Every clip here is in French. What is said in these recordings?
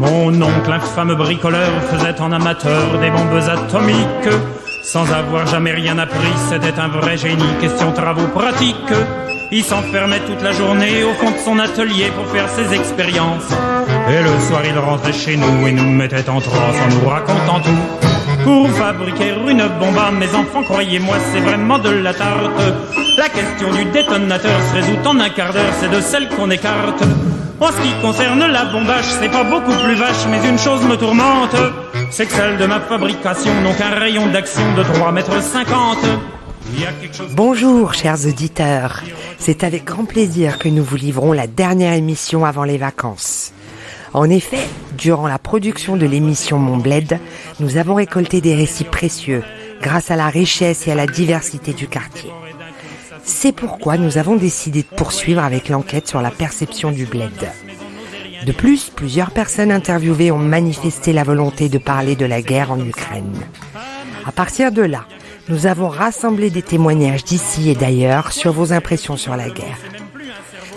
Mon oncle, infâme bricoleur, faisait en amateur des bombes atomiques. Sans avoir jamais rien appris, c'était un vrai génie, question travaux pratiques. Il s'enfermait toute la journée au fond de son atelier pour faire ses expériences. Et le soir il rentrait chez nous et nous mettait en transe en nous racontant tout. Pour fabriquer une bombe à mes enfants, croyez-moi, c'est vraiment de la tarte. La question du détonateur se résout en un quart d'heure, c'est de celle qu'on écarte. En ce qui concerne la bombage, c'est pas beaucoup plus vache, mais une chose me tourmente, c'est que celle de ma fabrication n'ont qu'un rayon d'action de 3,50 m. Bonjour chers auditeurs, c'est avec grand plaisir que nous vous livrons la dernière émission avant les vacances. En effet, durant la production de l'émission Mon Bled, nous avons récolté des récits précieux grâce à la richesse et à la diversité du quartier. C'est pourquoi nous avons décidé de poursuivre avec l'enquête sur la perception du bled. De plus, plusieurs personnes interviewées ont manifesté la volonté de parler de la guerre en Ukraine. À partir de là, nous avons rassemblé des témoignages d'ici et d'ailleurs sur vos impressions sur la guerre.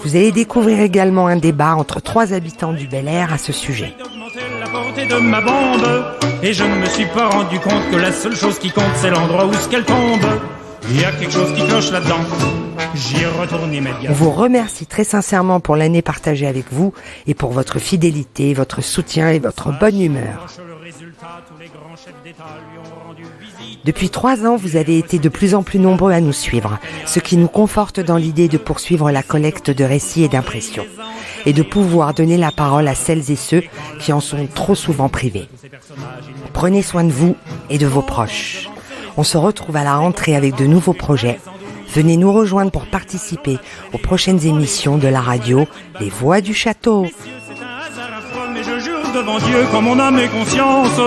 Vous allez découvrir également un débat entre 3 habitants du Bel Air à ce sujet. La portée de ma bombe, et je ne me suis pas rendu compte que la seule chose qui compte, c'est l'endroit où ce qu'elle tombe. Il y a quelque chose qui cloche là-dedans. J'y retourne immédiatement. On vous remercie très sincèrement pour l'année partagée avec vous et pour votre fidélité, votre soutien et votre bonne humeur. Depuis 3 ans, vous avez été de plus en plus nombreux à nous suivre, ce qui nous conforte dans l'idée de poursuivre la collecte de récits et d'impressions, et de pouvoir donner la parole à celles et ceux qui en sont trop souvent privés. Prenez soin de vous et de vos proches. On se retrouve à la rentrée avec de nouveaux projets. Venez nous rejoindre pour participer aux prochaines émissions de la radio Les Voix du Château. Mais je jure devant Dieu, comme mon âme et conscience,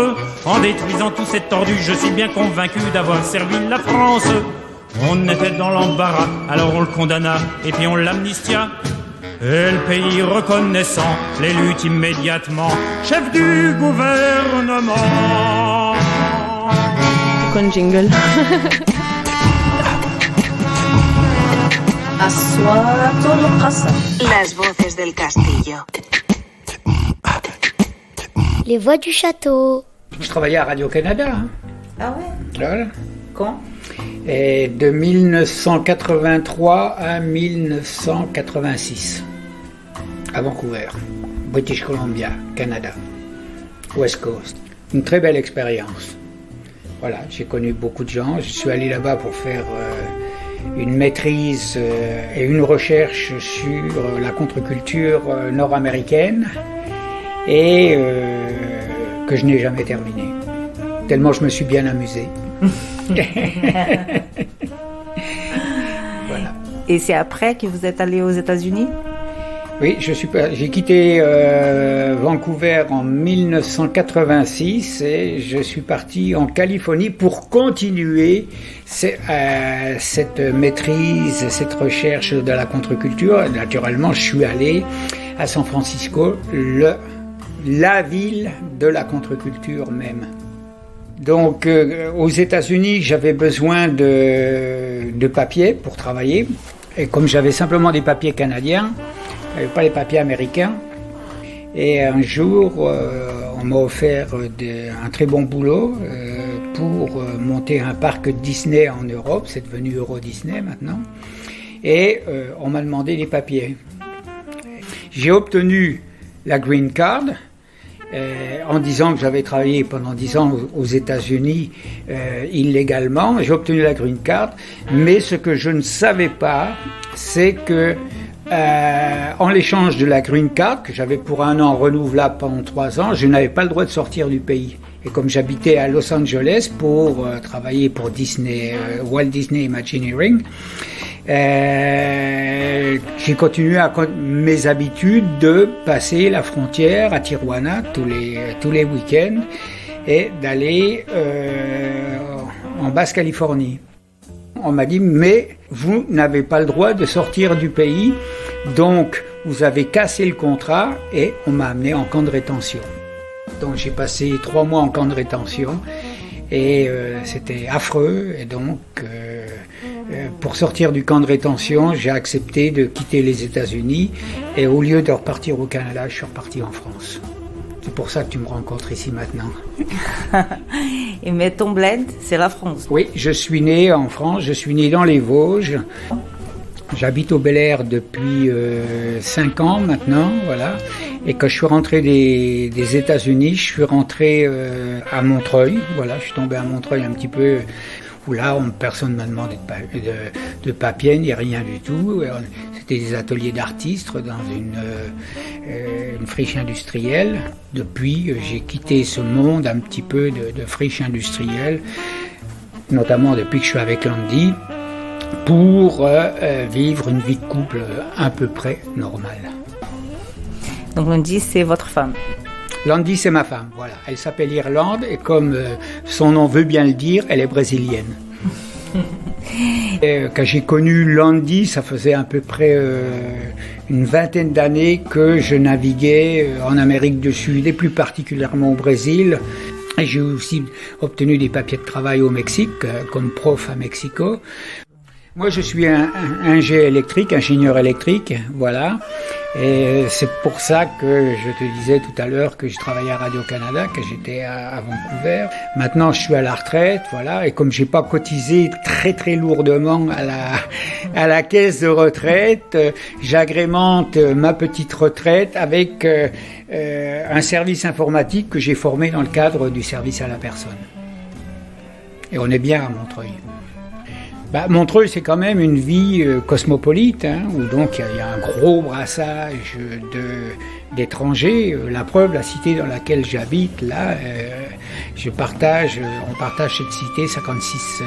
en détruisant tous ces tordus, je suis bien convaincu d'avoir servi la France. On était dans l'embarras, alors on le condamna, et puis on l'amnistia. Et le pays reconnaissant, l'élut immédiatement chef du gouvernement. Con jingle. Las voces del castillo. Les Voix du Château. Je travaillais à Radio-Canada. Hein. Ah ouais? Voilà. Quand? Et de 1983 à 1986. À Vancouver, British Columbia, Canada, West Coast. Une très belle expérience. Voilà, j'ai connu beaucoup de gens. Je suis allé là-bas pour faire une maîtrise et une recherche sur la contre-culture nord-américaine et que je n'ai jamais terminé. Tellement je me suis bien amusé. Voilà. Et c'est après que vous êtes allé aux États-Unis? Oui, j'ai quitté Vancouver en 1986 et je suis parti en Californie pour continuer cette maîtrise, cette recherche de la contre-culture. Naturellement, je suis allé à San Francisco, la ville de la contre-culture même. Donc, aux États-Unis, j'avais besoin de papiers pour travailler. Et comme j'avais simplement des papiers canadiens, pas les papiers américains. Et un jour, on m'a offert un très bon boulot pour monter un parc Disney en Europe. C'est devenu Euro Disney maintenant. Et on m'a demandé les papiers. J'ai obtenu la green card en disant que j'avais travaillé pendant 10 ans aux États-Unis illégalement. J'ai obtenu la green card, mais ce que je ne savais pas, c'est que en l'échange de la green card, que j'avais pour 1 an renouvelable pendant 3 ans, je n'avais pas le droit de sortir du pays. Et comme j'habitais à Los Angeles pour travailler pour Disney, Walt Disney Imagineering, j'ai continué à mes habitudes de passer la frontière à Tijuana tous les week-ends et d'aller en Basse-Californie. On m'a dit, mais vous n'avez pas le droit de sortir du pays, donc vous avez cassé le contrat et on m'a amené en camp de rétention. Donc j'ai passé 3 mois en camp de rétention et c'était affreux. Et donc pour sortir du camp de rétention, j'ai accepté de quitter les États-Unis et au lieu de repartir au Canada, je suis reparti en France. C'est pour ça que tu me rencontres ici maintenant. Et mais ton bled, c'est la France. Oui, je suis né en France, je suis né dans les Vosges. J'habite au Bel Air depuis 5 ans maintenant, voilà. Et quand je suis rentré des États-Unis, je suis rentré à Montreuil. Voilà, je suis tombé à Montreuil un petit peu, où là, personne ne m'a demandé de papier, ni rien du tout. C'était des ateliers d'artistes dans une friche industrielle. Depuis, j'ai quitté ce monde un petit peu de friche industrielle, notamment depuis que je suis avec Landy, pour vivre une vie de couple à peu près normale. Donc Landy, c'est votre femme. Landy, c'est ma femme, voilà. Elle s'appelle Irlande et comme son nom veut bien le dire, elle est brésilienne. Quand j'ai connu Landy, ça faisait à peu près une vingtaine d'années que je naviguais en Amérique du Sud et plus particulièrement au Brésil. Et j'ai aussi obtenu des papiers de travail au Mexique comme prof à Mexico. Moi, je suis un ingénieur électrique, voilà. Et c'est pour ça que je te disais tout à l'heure que je travaillais à Radio-Canada, que j'étais à Vancouver. Maintenant, je suis à la retraite, voilà. Et comme j'ai pas cotisé très très lourdement à la caisse de retraite, j'agrémente ma petite retraite avec un service informatique que j'ai formé dans le cadre du service à la personne. Et on est bien à Montreuil. Montreuil, c'est quand même une vie cosmopolite, hein, où donc il y a un gros brassage d'étrangers. La preuve, la cité dans laquelle j'habite, là, on partage cette cité, 56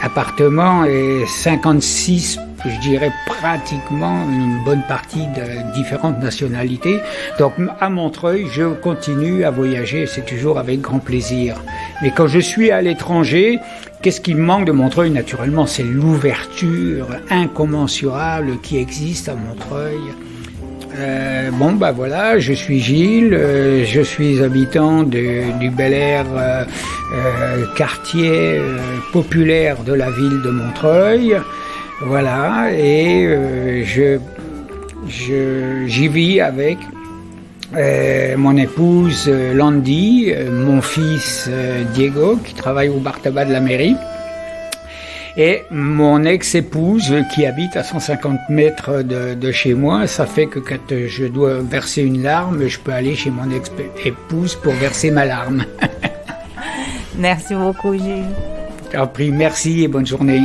appartements et 56, je dirais pratiquement une bonne partie de différentes nationalités. Donc à Montreuil, je continue à voyager, c'est toujours avec grand plaisir. Mais quand je suis à l'étranger, qu'est-ce qui me manque de Montreuil? Naturellement, c'est l'ouverture incommensurable qui existe à Montreuil. Voilà, je suis Gilles, je suis habitant du Bel Air, quartier populaire de la ville de Montreuil. Voilà, et j'y vis avec mon épouse Landy, mon fils Diego qui travaille au bar tabac de la mairie, et mon ex-épouse qui habite à 150 mètres de chez moi. Ça fait que quand je dois verser une larme, je peux aller chez mon ex-épouse pour verser ma larme. Merci beaucoup, Gilles. Je t'en prie, merci et bonne journée.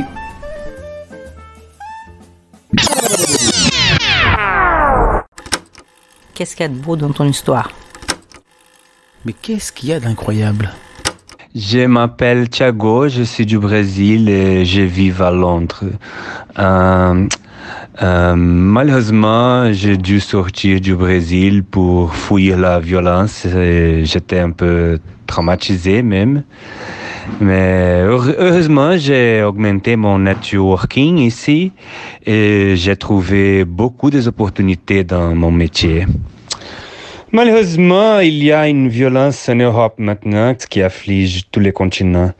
Qu'est-ce qu'il y a de beau dans ton histoire? Mais qu'est-ce qu'il y a d'incroyable? Je m'appelle Thiago, je suis du Brésil et je vis à Londres. Malheureusement, j'ai dû sortir du Brésil pour fuir la violence. J'étais un peu traumatisé même. Mais heureusement, j'ai augmenté mon networking ici et j'ai trouvé beaucoup d'opportunités dans mon métier. Malheureusement, il y a une violence en Europe maintenant qui afflige tous les continents.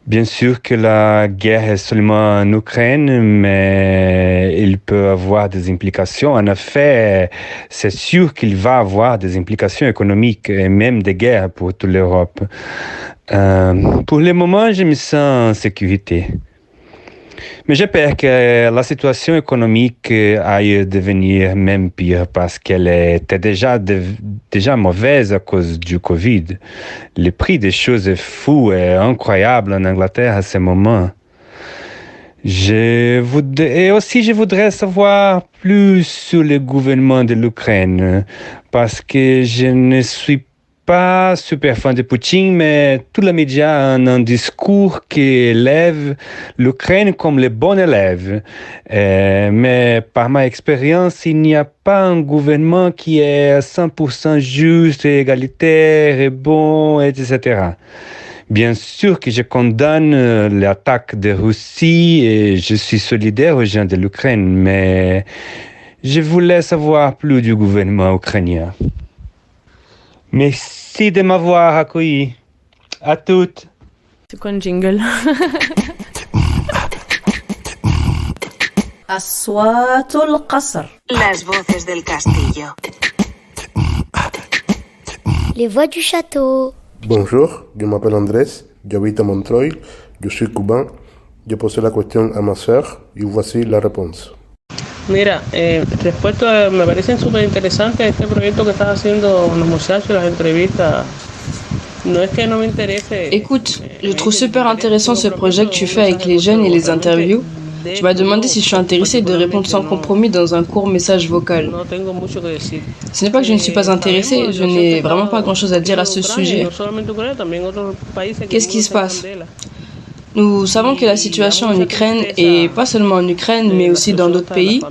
Bien sûr que la guerre est seulement en Ukraine, mais il peut avoir des implications. En effet, c'est sûr qu'il va avoir des implications économiques et même des guerres pour toute l'Europe. Pour le moment, je me sens en sécurité. Mais j'espère que la situation économique aille devenir même pire parce qu'elle était déjà mauvaise à cause du Covid. Le prix des choses est fou et incroyable en Angleterre à ce moment. Je voudrais savoir plus sur le gouvernement de l'Ukraine parce que je ne suis pas super fan de Poutine, mais tous les médias ont un discours qui élève l'Ukraine comme le bon élève. Mais par ma expérience, il n'y a pas un gouvernement qui est à 100% juste, et égalitaire et bon, etc. Bien sûr que je condamne l'attaque de Russie et je suis solidaire aux gens de l'Ukraine, mais je voulais savoir plus du gouvernement ukrainien. Merci de m'avoir accueilli. À toutes. C'est quoi un jingle? أصوات القصر. Las voces del castillo. Les voix du château. Bonjour, je m'appelle Andrés, j'habite à Montreuil, je suis cubain. J'ai posé la question à ma sœur y voici la réponse. Mira, respecto a, me parecen súper interesantes este proyecto que estás haciendo con los muchachos, las entrevistas. No es que no me interese. Écoute, je trouve super intéressant ce projet que tu fais avec les jeunes et les interviews. Tu m'as demandé si je suis intéressée de répondre sans compromis dans un court message vocal. Ce n'est pas que je ne suis pas intéressée, je n'ai vraiment pas grand-chose à dire à ce sujet. Qu'est-ce qui se passe ? Nous savons que la situation en Ukraine, et pas seulement en Ukraine, mais aussi dans d'autres pays,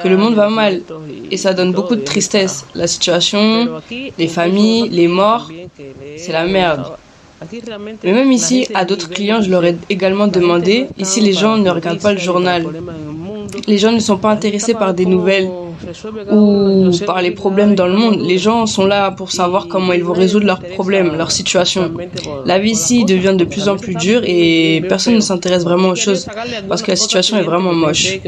que le monde va mal. Et ça donne beaucoup de tristesse. La situation, les familles, les morts, c'est la merde. Mais même ici, à d'autres clients, je leur ai également demandé, ici les gens ne regardent pas le journal. Les gens ne sont pas intéressés par des nouvelles ou par les problèmes dans le monde. Les gens sont là pour savoir comment ils vont résoudre leurs problèmes, leur situation. La vie ici devient de plus en plus dure et personne ne s'intéresse vraiment aux choses parce que la situation est vraiment moche.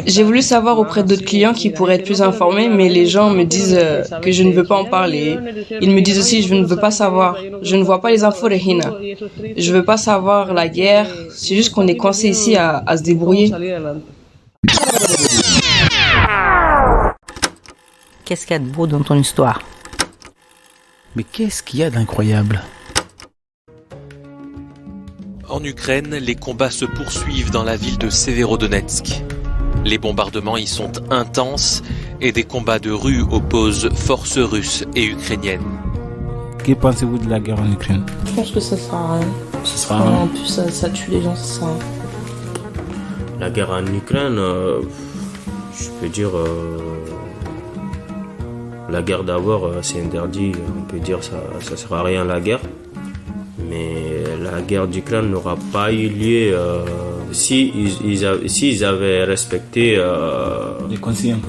J'ai voulu savoir auprès d'autres clients qui pourraient être plus informés, mais les gens me disent que je ne veux pas en parler. Ils me disent aussi je ne veux pas savoir. Je ne vois pas les infos, Regina. Je veux pas savoir la guerre. C'est juste qu'on est coincé ici à se débrouiller. Qu'est-ce qu'il y a de beau dans ton histoire? Mais qu'est-ce qu'il y a d'incroyable? En Ukraine, les combats se poursuivent dans la ville de Severodonetsk. Les bombardements y sont intenses et des combats de rue opposent forces russes et ukrainiennes. Que pensez-vous de la guerre en Ukraine? Je pense que ça sert à rien. Ça sera rien. En plus, ça tue les gens, ça sert à rien. La guerre en Ukraine, je peux dire... La guerre d'abord, c'est interdit, on peut dire ça ne sert à rien la guerre. Mais la guerre d'Ukraine n'aura pas eu lieu s'ils avaient respecté les consignes,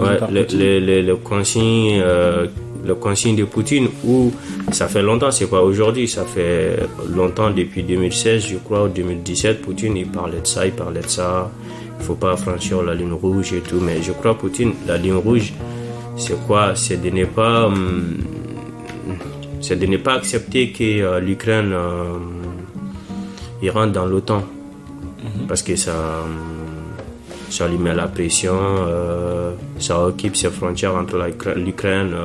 les consignes de Poutine, où ça fait longtemps, c'est pas aujourd'hui, ça fait longtemps depuis 2016, je crois, ou 2017, Poutine il parlait de ça, il ne faut pas franchir la ligne rouge et tout, mais je crois Poutine, la ligne rouge, c'est quoi? C'est de ne pas accepter que l'Ukraine il rentre dans l'OTAN. Parce que ça lui met la pression, ça occupe ses frontières entre l'Ukraine,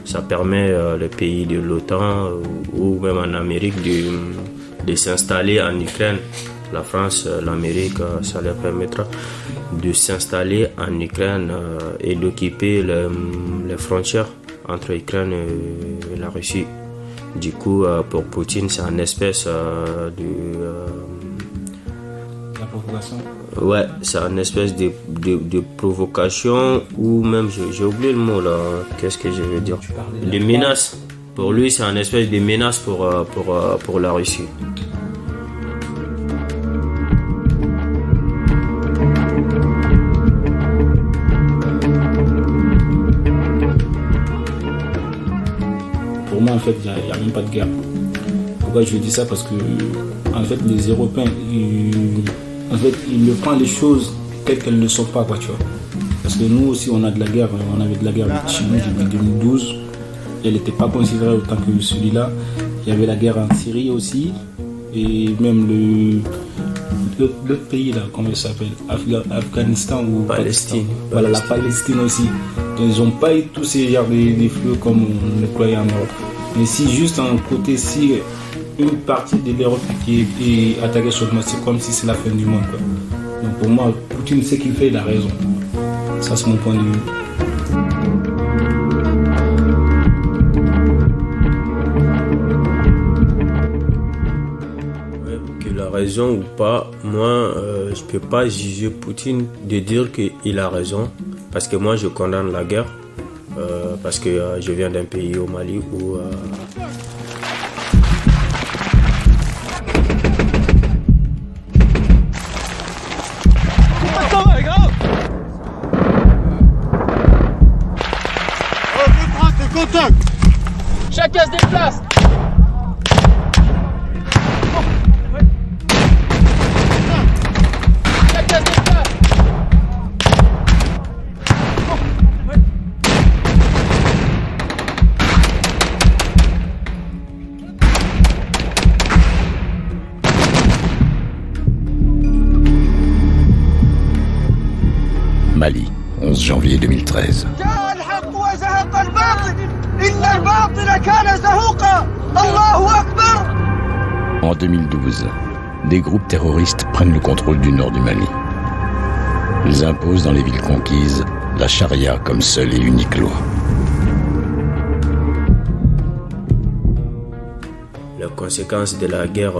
ça permet les pays de l'OTAN ou même en Amérique de s'installer en Ukraine. La France, l'Amérique, ça leur permettra de s'installer en Ukraine et d'occuper les frontières entre l'Ukraine et la Russie. Du coup, pour Poutine, c'est une espèce La provocation? Ouais, c'est une espèce de provocation ou même, j'ai oublié le mot là, qu'est-ce que je veux dire? Des menaces. Pour lui, c'est une espèce de menace pour la Russie. Pour moi, en fait, il n'y a même pas de guerre. Pourquoi je dis ça? Parce que, en fait, les Européens, ils ne prennent les choses telles qu'elles ne sont pas, quoi, tu vois. Parce que nous aussi, on avait de la guerre avec Chine depuis 2012. Elle n'était pas considérée autant que celui-là. Il y avait la guerre en Syrie aussi. Et même l'autre pays, là, comment il s'appelle? Afghanistan ou Palestine. Voilà, la Palestine aussi. Donc, ils n'ont pas eu tous ces genres de flux comme on le croyait en Europe. Mais si juste un côté, si une partie de l'Europe qui est attaquée sur le monde, c'est comme si c'est la fin du monde, quoi. Donc pour moi, Poutine sait qu'il fait, il a raison. Ça, c'est mon point de vue. Qu'il a raison ou pas, moi, je ne peux pas juger Poutine de dire qu'il a raison. Parce que moi, je condamne la guerre. Parce que je viens d'un pays au Mali où... Chacun se déplace. Chacun se déplace. Mali, 11 janvier 2013. En 2012, des groupes terroristes prennent le contrôle du nord du Mali. Ils imposent dans les villes conquises la charia comme seule et unique loi. Les conséquences de la guerre,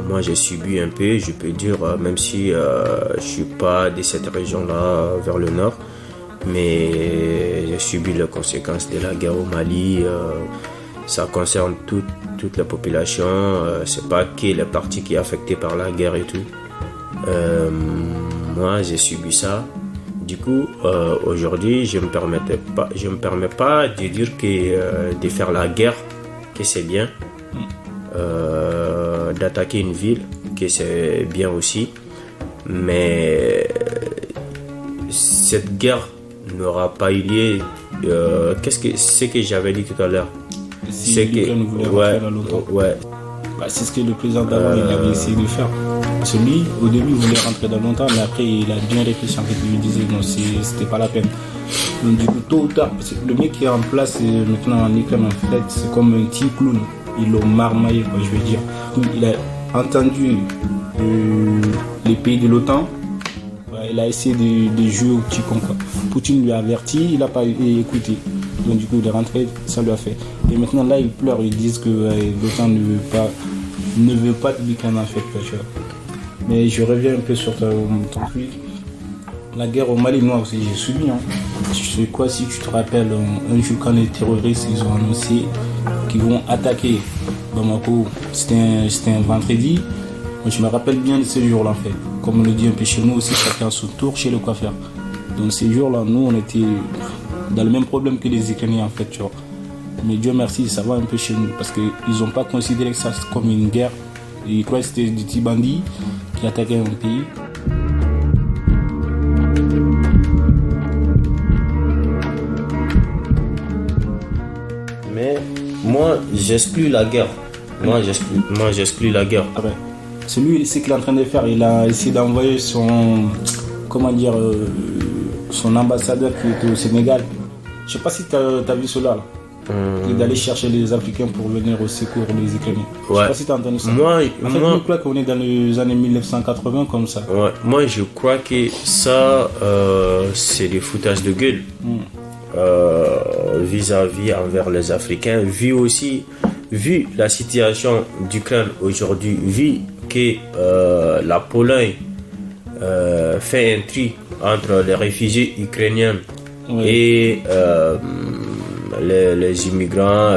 moi j'ai subi un peu, je peux dire, même si je suis pas de cette région-là vers le nord, mais j'ai subi les conséquences de la guerre au Mali. Ça concerne toute la population, c'est pas que les parties qui sont affectées par la guerre et tout. Moi j'ai subi ça. Du coup, aujourd'hui, je me permets pas de dire que de faire la guerre, que c'est bien. D'attaquer une ville, que c'est bien aussi. Mais cette guerre n'aura pas eu lieu. Ce que j'avais dit tout à l'heure. C'est que c'est ce que le président d'avant il avait essayé de faire. Parce que lui, au début, il voulait rentrer dans l'OTAN, mais après, il a bien réfléchi. En fait, il lui disait non, c'était pas la peine. Donc, du coup, tôt ou tard, le mec qui est en place maintenant en Ukraine, en fait, c'est comme un petit clown. Ils l'ont marmaillé, quoi, je veux dire. Donc, il a entendu les pays de l'OTAN. Il a essayé de jouer au petit con, quoi. Poutine lui a averti, il n'a pas écouté. Donc, du coup, il est rentré, ça lui a fait. Et maintenant, là, ils pleurent, ils disent que l'OTAN ne veut pas de l'Ukraine, en fait, quoi, tu vois. Mais je reviens un peu sur ton truc. La guerre au Mali, moi aussi, j'ai subi. Hein. Je sais quoi, si tu te rappelles, un jour quand les terroristes ils ont annoncé qu'ils vont attaquer Bamako, c'était un vendredi. Mais je me rappelle bien de ce jour-là, en fait. Comme on le dit un peu chez nous aussi, chacun son tour chez le coiffeur. Donc ces jours-là, nous, on était dans le même problème que les Ukrainiens, en fait, tu vois. Mais Dieu merci, ça va un peu chez nous. Parce qu'ils n'ont pas considéré ça comme une guerre. Ils croyaient que c'était des petits bandits qui attaquaient un pays. Mais moi, j'exclus la guerre. Moi, j'exclus la guerre. Ah ben, c'est lui, c'est ce qu'il est en train de faire. Il a essayé d'envoyer son ambassadeur qui était au Sénégal. Je sais pas si tu as vu cela là. D'aller chercher les Africains pour venir au secours des Ukrainiens. Ouais. Je sais pas si tu as entendu ça. Je crois qu'on est dans les années 1980 comme ça. Ouais. Moi, je crois que ça, c'est des foutages de gueule vis-à-vis envers les Africains. Vu la situation d'Ukraine aujourd'hui, vu que la Pologne fait un tri entre les réfugiés ukrainiens et les immigrants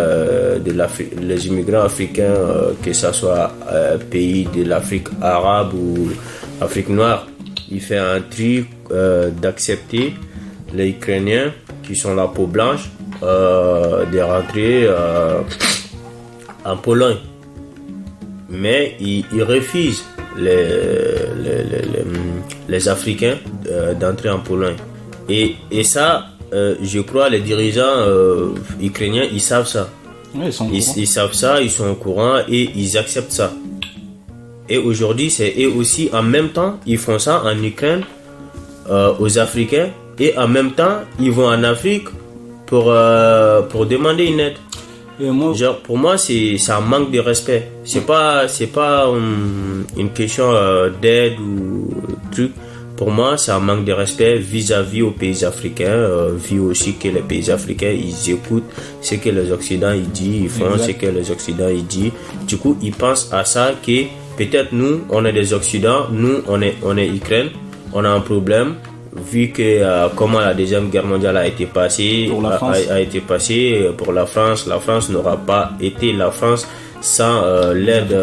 les immigrants africains, que ce soit pays de l'Afrique arabe ou Afrique noire, il fait un tri d'accepter les Ukrainiens qui sont la peau blanche de rentrer en Pologne, mais il refuse les Africains d'entrer en Pologne et ça. Je crois les dirigeants ukrainiens, ils savent ça. Ouais, ils savent ça, ils sont au courant et ils acceptent ça. Et aujourd'hui, c'est eux aussi, en même temps, ils font ça en Ukraine aux Africains et en même temps, ils vont en Afrique pour demander une aide. Genre, pour moi, c'est un manque de respect. C'est pas une question d'aide ou truc. Pour moi, c'est un manque de respect vis-à-vis aux pays africains, vu aussi que les pays africains, ils écoutent ce que les Occidentaux ils disent, ils font ce que les Occidentaux ils disent. Du coup, ils pensent à ça que peut-être nous, on est des Occidentaux, nous, on est Ukraine, on a un problème, vu que comment la Deuxième Guerre mondiale a été passée, pour la France n'aura pas été la France sans l'aide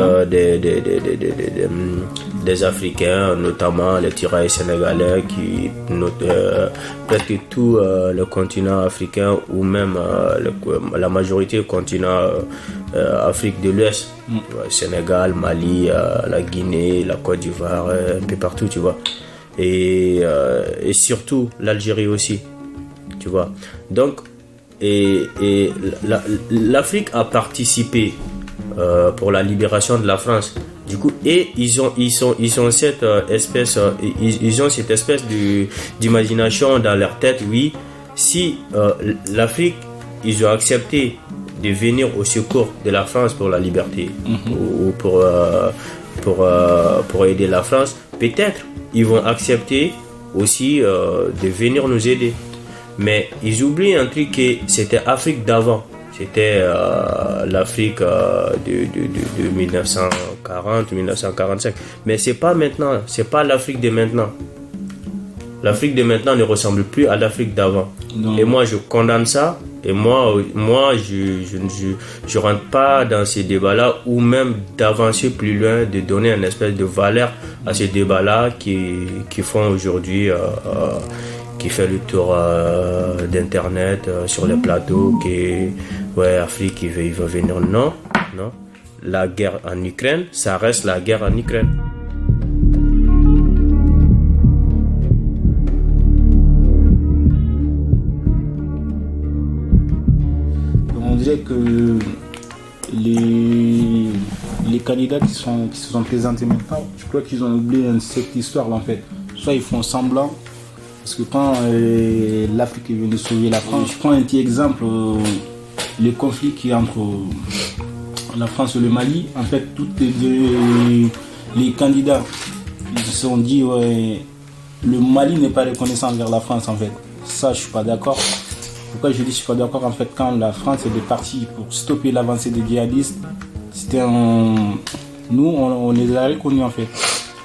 des Africains, notamment les tirailleurs sénégalais qui presque tout le continent africain ou même la majorité du continent Afrique de l'Ouest, Sénégal, Mali, la Guinée, la Côte d'Ivoire, un peu partout, tu vois, et surtout l'Algérie aussi, tu vois. Donc l'Afrique a participé pour la libération de la France, Du coup, et ils ont cette espèce, ils ont cette espèce d'imagination dans leur tête. Oui, si l'Afrique, ils ont accepté de venir au secours de la France pour la liberté, ou pour aider la France, peut-être ils vont accepter aussi de venir nous aider. Mais ils oublient un truc, que c'était Afrique d'avant. C'était l'Afrique de 1940, 1945. Mais c'est pas maintenant, c'est pas l'Afrique de maintenant. L'Afrique de maintenant ne ressemble plus à l'Afrique d'avant. Et moi, je condamne ça. Et moi, je rentre pas dans ces débats-là, ou même d'avancer plus loin, de donner une espèce de valeur à ces débats-là qui font aujourd'hui, qui fait le tour d'internet sur les plateaux, qui Afrique il veut venir. Non, la guerre en Ukraine, ça reste la guerre en Ukraine. On dirait que les candidats qui se sont présentés maintenant, je crois qu'ils ont oublié cette histoire en fait. Soit ils font semblant, parce que quand l'Afrique est venue sauver la France, je prends un petit exemple, le conflit qui est entre la France et le Mali, en fait, tous les candidats, ils se sont dit, le Mali n'est pas reconnaissant envers la France en fait. Ça, je suis pas d'accord. Pourquoi je dis que je suis pas d'accord? En fait, quand la France est partie pour stopper l'avancée des djihadistes, c'était nous, on les a reconnus en fait.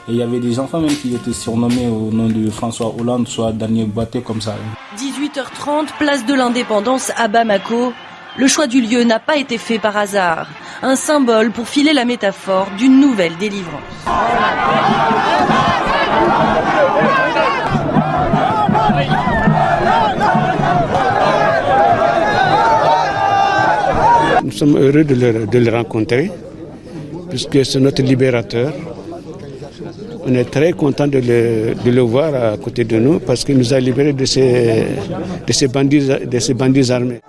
Et il y avait des enfants même qui étaient surnommés au nom de François Hollande, soit Daniel Boité, comme ça. 18h30, place de l'Indépendance à Bamako. Le choix du lieu n'a pas été fait par hasard. Un symbole pour filer la métaphore d'une nouvelle délivrance. Nous sommes heureux de le rencontrer, puisque c'est notre libérateur. On est très content de le voir à côté de nous, parce qu'il nous a libérés de ces bandits armés.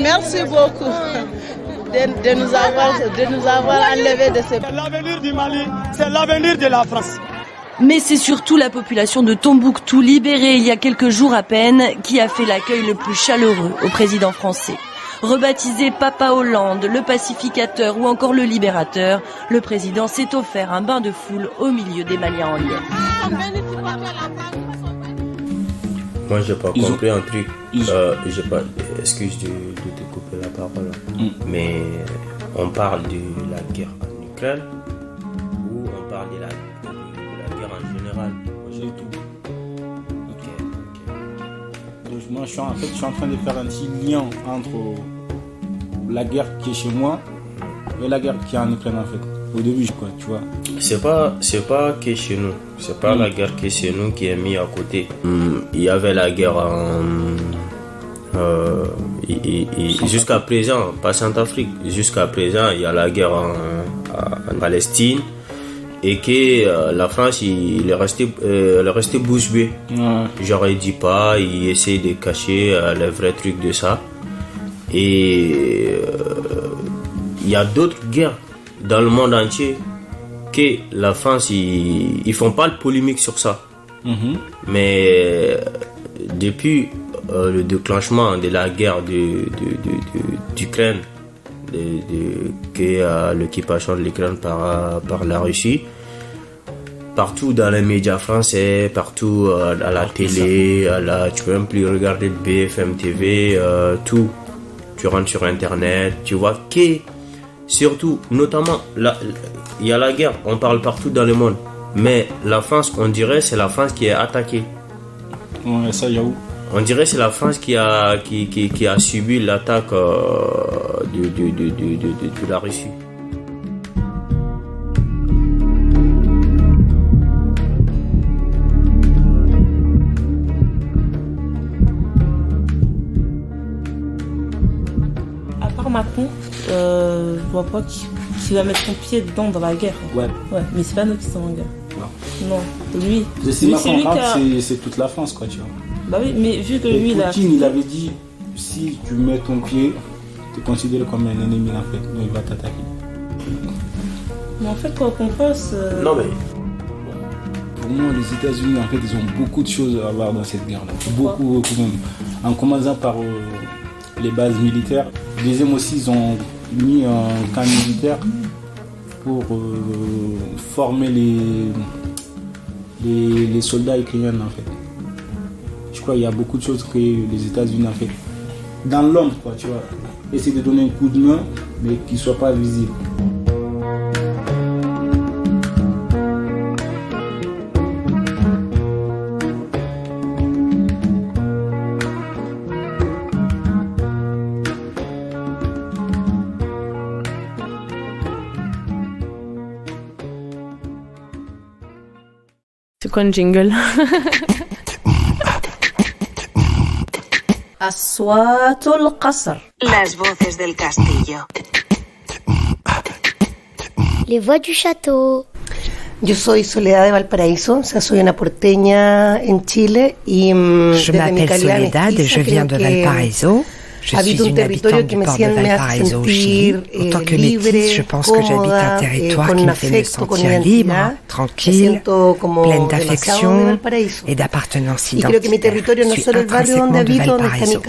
Merci beaucoup de nous avoir enlevés de ces... L'avenir du Mali, c'est l'avenir de la France. Mais c'est surtout la population de Tombouctou, libérée il y a quelques jours à peine, qui a fait l'accueil le plus chaleureux au président français. Rebaptisé Papa Hollande, le pacificateur ou encore le libérateur, le président s'est offert un bain de foule au milieu des Maliens en liesse. Moi, j'ai pas compris un truc. Excuse de te couper la parole. Mais on parle de la guerre en Ukraine ou on parle de la guerre en général? J'ai tout. Donc, moi, je suis en train de faire un petit lien entre la guerre qui est chez moi et la guerre qui est en Ukraine en fait. Au début, quoi, tu vois. C'est pas que chez nous. C'est pas la guerre qui est chez nous qui est mise à côté. Il y avait la guerre jusqu'à présent, pas Centrafrique. Jusqu'à présent, il y a la guerre en Palestine. Et que la France, elle est restée bouche bée. J'aurais dit pas, il essaie de cacher les vrais trucs de ça. Et il y a d'autres guerres dans le monde entier que la France, ils font pas de polémique sur ça. Mais depuis le déclenchement de la guerre d'Ukraine, l'occupation de l'Ukraine par la Russie, partout dans les médias français, partout à la télé, tu peux même plus regarder BFM TV, tout. Tu rentres sur internet, tu vois que surtout, notamment, il y a la guerre, on parle partout dans le monde, mais la France, on dirait c'est la France qui est attaquée. Ouais, ça j'avoue. On dirait que c'est la France qui a subi l'attaque de la Russie. À part Macron, je vois pas qui va mettre son pied dedans dans la guerre. Ouais. Mais c'est pas nous qui sommes en guerre. Non, lui. C'est toute la France, quoi, tu vois. Bah oui, mais vu que lui, Poutine, il avait dit, si tu mets ton pied, te considérer comme un ennemi en fait, donc il va t'attaquer. Mais en fait, quoi qu'on fasse. Non, mais. Pour moi, les États-Unis, en fait, ils ont beaucoup de choses à voir dans cette guerre-là. Beaucoup même. En commençant par les bases militaires. Deuxième aussi, ils ont mis un camp militaire pour former les soldats ukrainiens, en fait. Je crois qu'il y a beaucoup de choses que les États-Unis ont fait. Dans l'ombre, quoi, tu vois. Essayer de donner un coup de main, mais qu'il ne soit pas visible. C'est quoi un jingle? أصوات القصر. Las voces del castillo. Les voix du château. Yo soy Soledad de Valparaíso, o sea, soy una porteña en Chile y je m'appelle Soledad et je viens de Valparaíso. Je suis une habitante du port de Valparaíso au Chili. En tant que métisse, je pense que j'habite un territoire qui me fait me sentir libre, tranquille, pleine d'affection et d'appartenance identitaire. Je suis intrinsèquement de Valparaíso.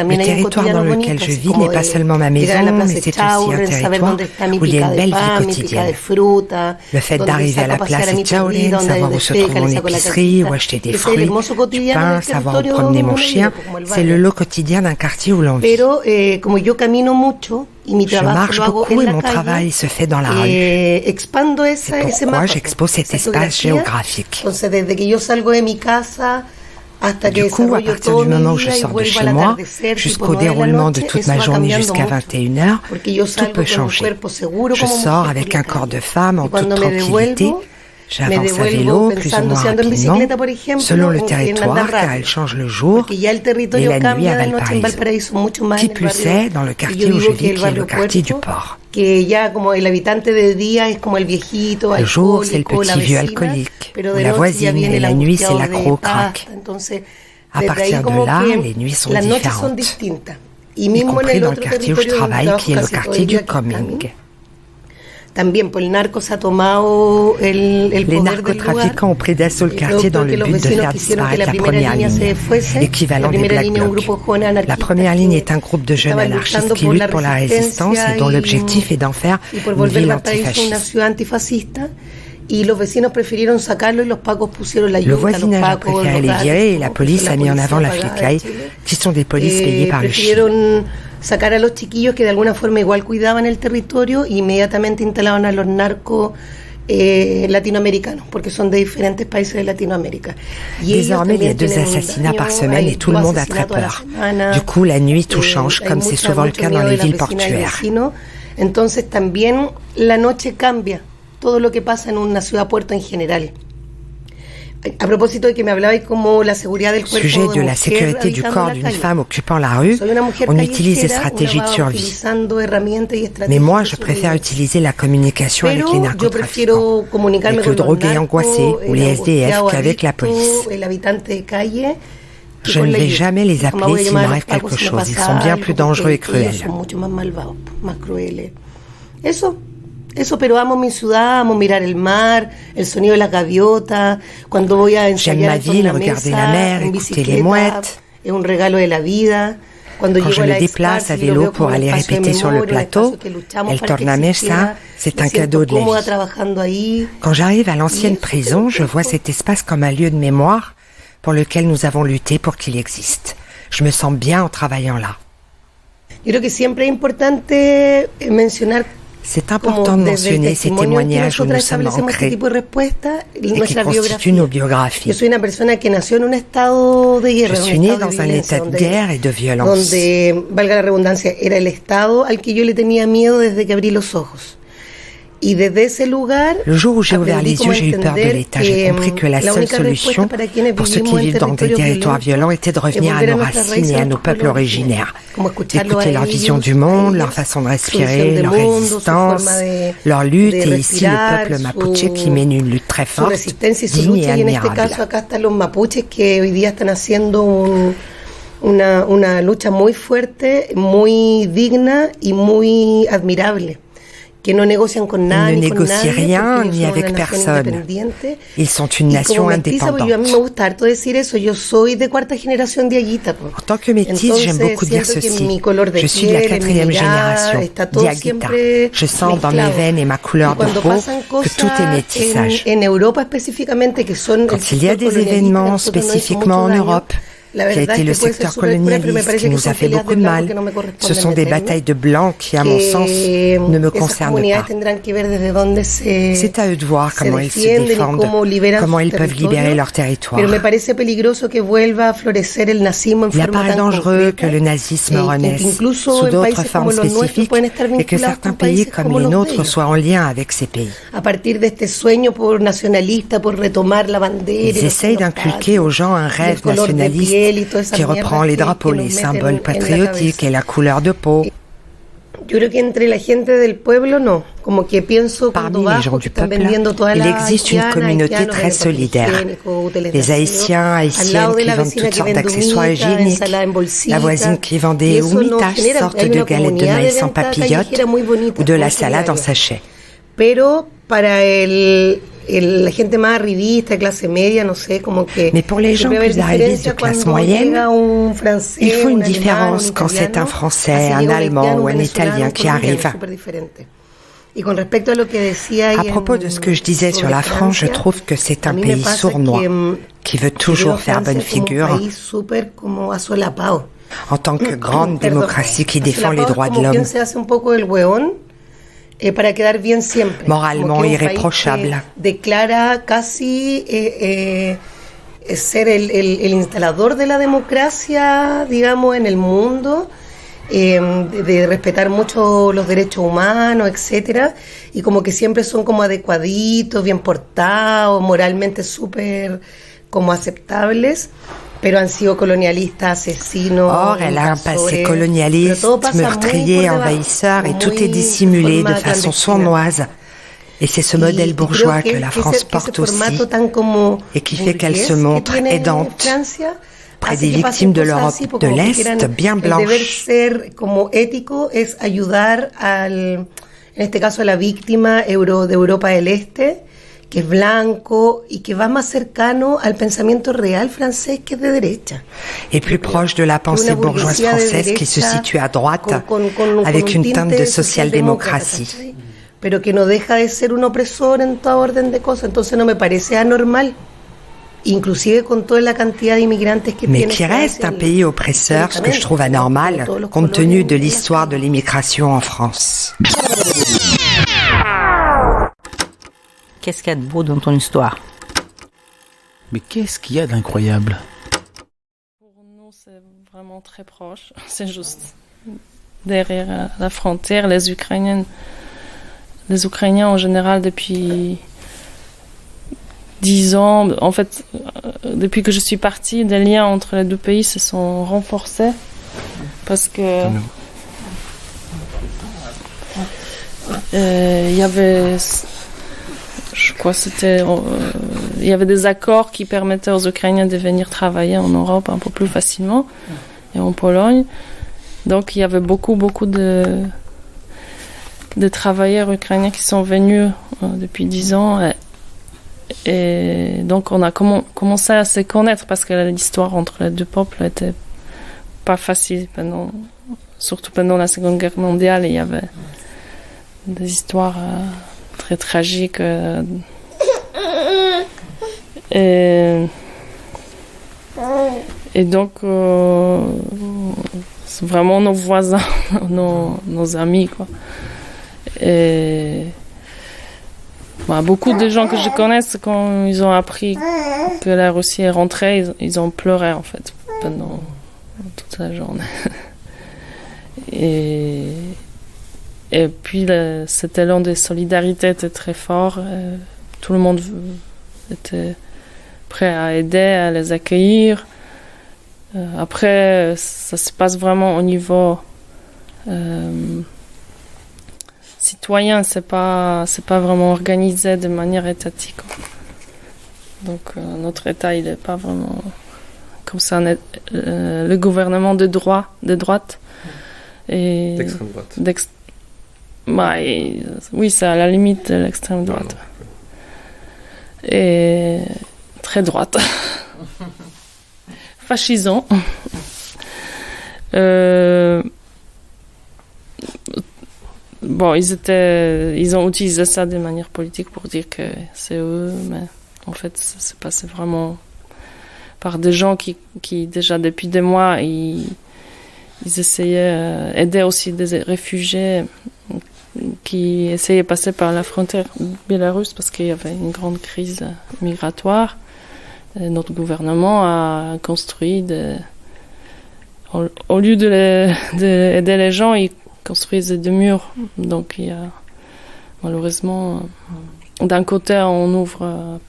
Le territoire dans lequel je vis n'est pas seulement ma maison, mais c'est aussi un territoire où il y a une belle vie quotidienne. Le fait d'arriver à la place Chauren, savoir où se trouve mon épicerie, où acheter des fruits, du pain, savoir où promener mon chien, c'est le lot quotidien d'un quartier où l'on vit. Je marche beaucoup et mon travail se fait dans la rue. C'est pourquoi j'expose cet espace géographique. Du coup, à partir du moment où je sors de chez moi, jusqu'au déroulement de toute ma journée jusqu'à 21h, tout peut changer. Je sors avec un corps de femme en toute tranquillité. J'avance à vélo, plus ou moins rapidement, selon le territoire, car elle change le jour et la nuit à Valparaíso. Qui plus est, dans le quartier où je vis, qui est le quartier du port. Le jour, c'est le petit vieux alcoolique, ou la voisine, et la nuit, c'est l'accro crack. À partir de là, les nuits sont différentes, y compris dans le quartier où je travaille, qui est le quartier du Coming. Les narcotrafiquants ont pris d'assaut le quartier dans le but de faire disparaître la première ligne, l'équivalent des Black Blocs. La première ligne est un groupe de jeunes anarchistes qui luttent pour la résistance et dont l'objectif est d'en faire une ville antifasciste. Le voisinage a préféré les virer et la police a mis en avant la flicaille, qui sont des polices payées par le Chili. Sacar a los chiquillos que de alguna forma igual cuidaban el territorio e inmediatamente instalaban a los narcos latinoamericanos, porque son de diferentes países de Latinoamérica. Désormais, il y a 2 assassinats par semaine et tout le monde a très peur. Du coup, la nuit, tout change, comme c'est souvent le cas dans les villes portuaires. Entonces, también la noche cambia todo lo que pasa en una ciudad-puerto en general. À propos de que me hablabais como la seguridad del cuerpo sujet de la sécurité du corps d'une femme occupant la rue, on utilise des stratégies de survie. Mais moi, je préfère utiliser la communication avec les narcotrafiquants, avec le drogué angoissé ou les SDF qu'avec la police. Je ne vais jamais les appeler s'il m'arrive quelque chose. Ils sont bien plus dangereux et cruels. Eso, pero amo mi ciudad, amo mirar el mar, el sonido de las gaviotas, cuando voy a ensayar en la mesa, en bicicleta, es un regalo de la vida. Quand je me déplace à vélo pour aller répéter sur le plateau, El Tornamesa, c'est un cadeau de la vie. Quand j'arrive à l'ancienne prison, je vois cet espace comme un lieu de mémoire pour lequel nous avons lutté pour qu'il existe. Je me sens bien en travaillant là. Yo creo que siempre es importante mencionar. C'est important de mentionner ces témoignages où nous sommes ancrés et qui constituent nos biographies. Je suis née dans un état de guerre et de violence. Le jour où j'ai ouvert les yeux, j'ai eu peur de l'État. J'ai compris que la seule solution pour ceux qui vivent dans des territoires violents était de revenir à nos racines et à nos peuples originaires. D'écouter leur vision du monde, leur façon de respirer, leur résistance, leur lutte, et ici le peuple mapuche qui mène une lutte très forte, digne et admirable. una lucha muy fuerte, muy digna y muy admirable. Que no négocient con nada, ils ne négocient rien ni avec personne. Ils sont une nation indépendante. En tant que métisse, j'aime beaucoup dire ceci. Je suis de la 4e génération, Diaguita. Je sens dans mes veines et ma couleur de peau que tout est métissage. Quand il y a des événements spécifiquement en Europe, qui a été le secteur colonialiste, qui nous a fait beaucoup de mal. Ce sont des batailles de blancs qui, à mon sens, ne me concernent pas. C'est à eux de voir comment ils se défendent, comment ils peuvent libérer leur territoire. Il apparaît dangereux que le nazisme renaisse sous d'autres formes spécifiques et que certains pays comme les nôtres soient en lien avec ces pays. Ils essayent d'inculquer aux gens un rêve nationaliste qui reprend les drapeaux, les symboles patriotiques et la couleur de peau. Parmi les gens du peuple, il existe une communauté très solidaire. Les Haïtiens, Haïtiennes qui vendent toutes sortes d'accessoires hygiéniques, la voisine qui vend des humitas, sortes de galettes de maïs en papillotes, ou de la salade en sachet. Mais pour les gens plus arrivistes de classe moyenne, il faut une différence quand c'est un Français, un Allemand ou un Italien qui arrive. À propos de ce que je disais sur la France, je trouve que c'est un pays sournois qui veut toujours faire bonne figure en tant que grande démocratie qui défend les droits de l'homme. Moralement irréprochable. Declara casi ser el instalador de la democracia, digamos, en el mundo, de respetar mucho los derechos humanos, etcétera, y como que siempre son como adecuaditos, bien portados, moralmente súper como aceptables. Pero han sido colonialistas, asesinos. Or, elle a un passé colonialiste, meurtrier, envahisseur, et tout est dissimulé de façon sournoise. Et c'est ce modèle bourgeois que la France porte aussi, et qui fait qu'elle se montre aidante près des victimes de l'Europe de l'Est, bien blanches. El deber ser como ético es ayudar en este caso a la víctima de Europa del Este, que es blanco y que va más cercano al pensamiento real francés que es de derecha. Et plus proche de la pensée bourgeoise française qui se situe à droite avec une teinte de social-démocratie. Pero que no deja de ser un opresor en toda orden de cosas, entonces no me parece anormal. Inclusive con toda la cantidad de inmigrantes que mais qui reste un pays oppresseur, ce que je trouve anormal, compte tenu de l'histoire de l'immigration en France. Qu'est-ce qu'il y a de beau dans ton histoire? Mais qu'est-ce qu'il y a d'incroyable? Pour nous, c'est vraiment très proche. C'est juste derrière la frontière. Les Ukrainiens en général, depuis 10 ans, en fait, depuis que je suis partie, les liens entre les deux pays se sont renforcés. Parce que il y avait... Je crois que il y avait des accords qui permettaient aux Ukrainiens de venir travailler en Europe un peu plus facilement et en Pologne. Donc il y avait beaucoup de travailleurs ukrainiens qui sont venus depuis 10 ans et donc on a commencé à se connaître parce que l'histoire entre les deux peuples n'était pas facile surtout pendant la Seconde Guerre mondiale. Il y avait des histoires très tragique et donc c'est vraiment nos voisins, nos amis quoi. Et beaucoup de gens que je connais, quand ils ont appris que la Russie est rentrée, ils ont pleuré en fait pendant toute la journée. Et puis cet élan de solidarité était très fort. Tout le monde était prêt à aider, à les accueillir. Après, ça se passe vraiment au niveau citoyen. C'est pas vraiment organisé de manière étatique. Donc notre État, il n'est pas vraiment comme ça, le gouvernement de droite. Et d'extrême droite. Oui, c'est à la limite de l'extrême droite. Et très droite. Fascisant. Bon, ils ont utilisé ça de manière politique pour dire que c'est eux, mais en fait, ça s'est passé vraiment par des gens qui déjà depuis des mois, ils essayaient d'aider aussi des réfugiés qui essayaient de passer par la frontière biélorusse parce qu'il y avait une grande crise migratoire. Et notre gouvernement a construit au lieu d'aider les gens, ils construisent des murs. Donc il y a malheureusement d'un côté on ouvre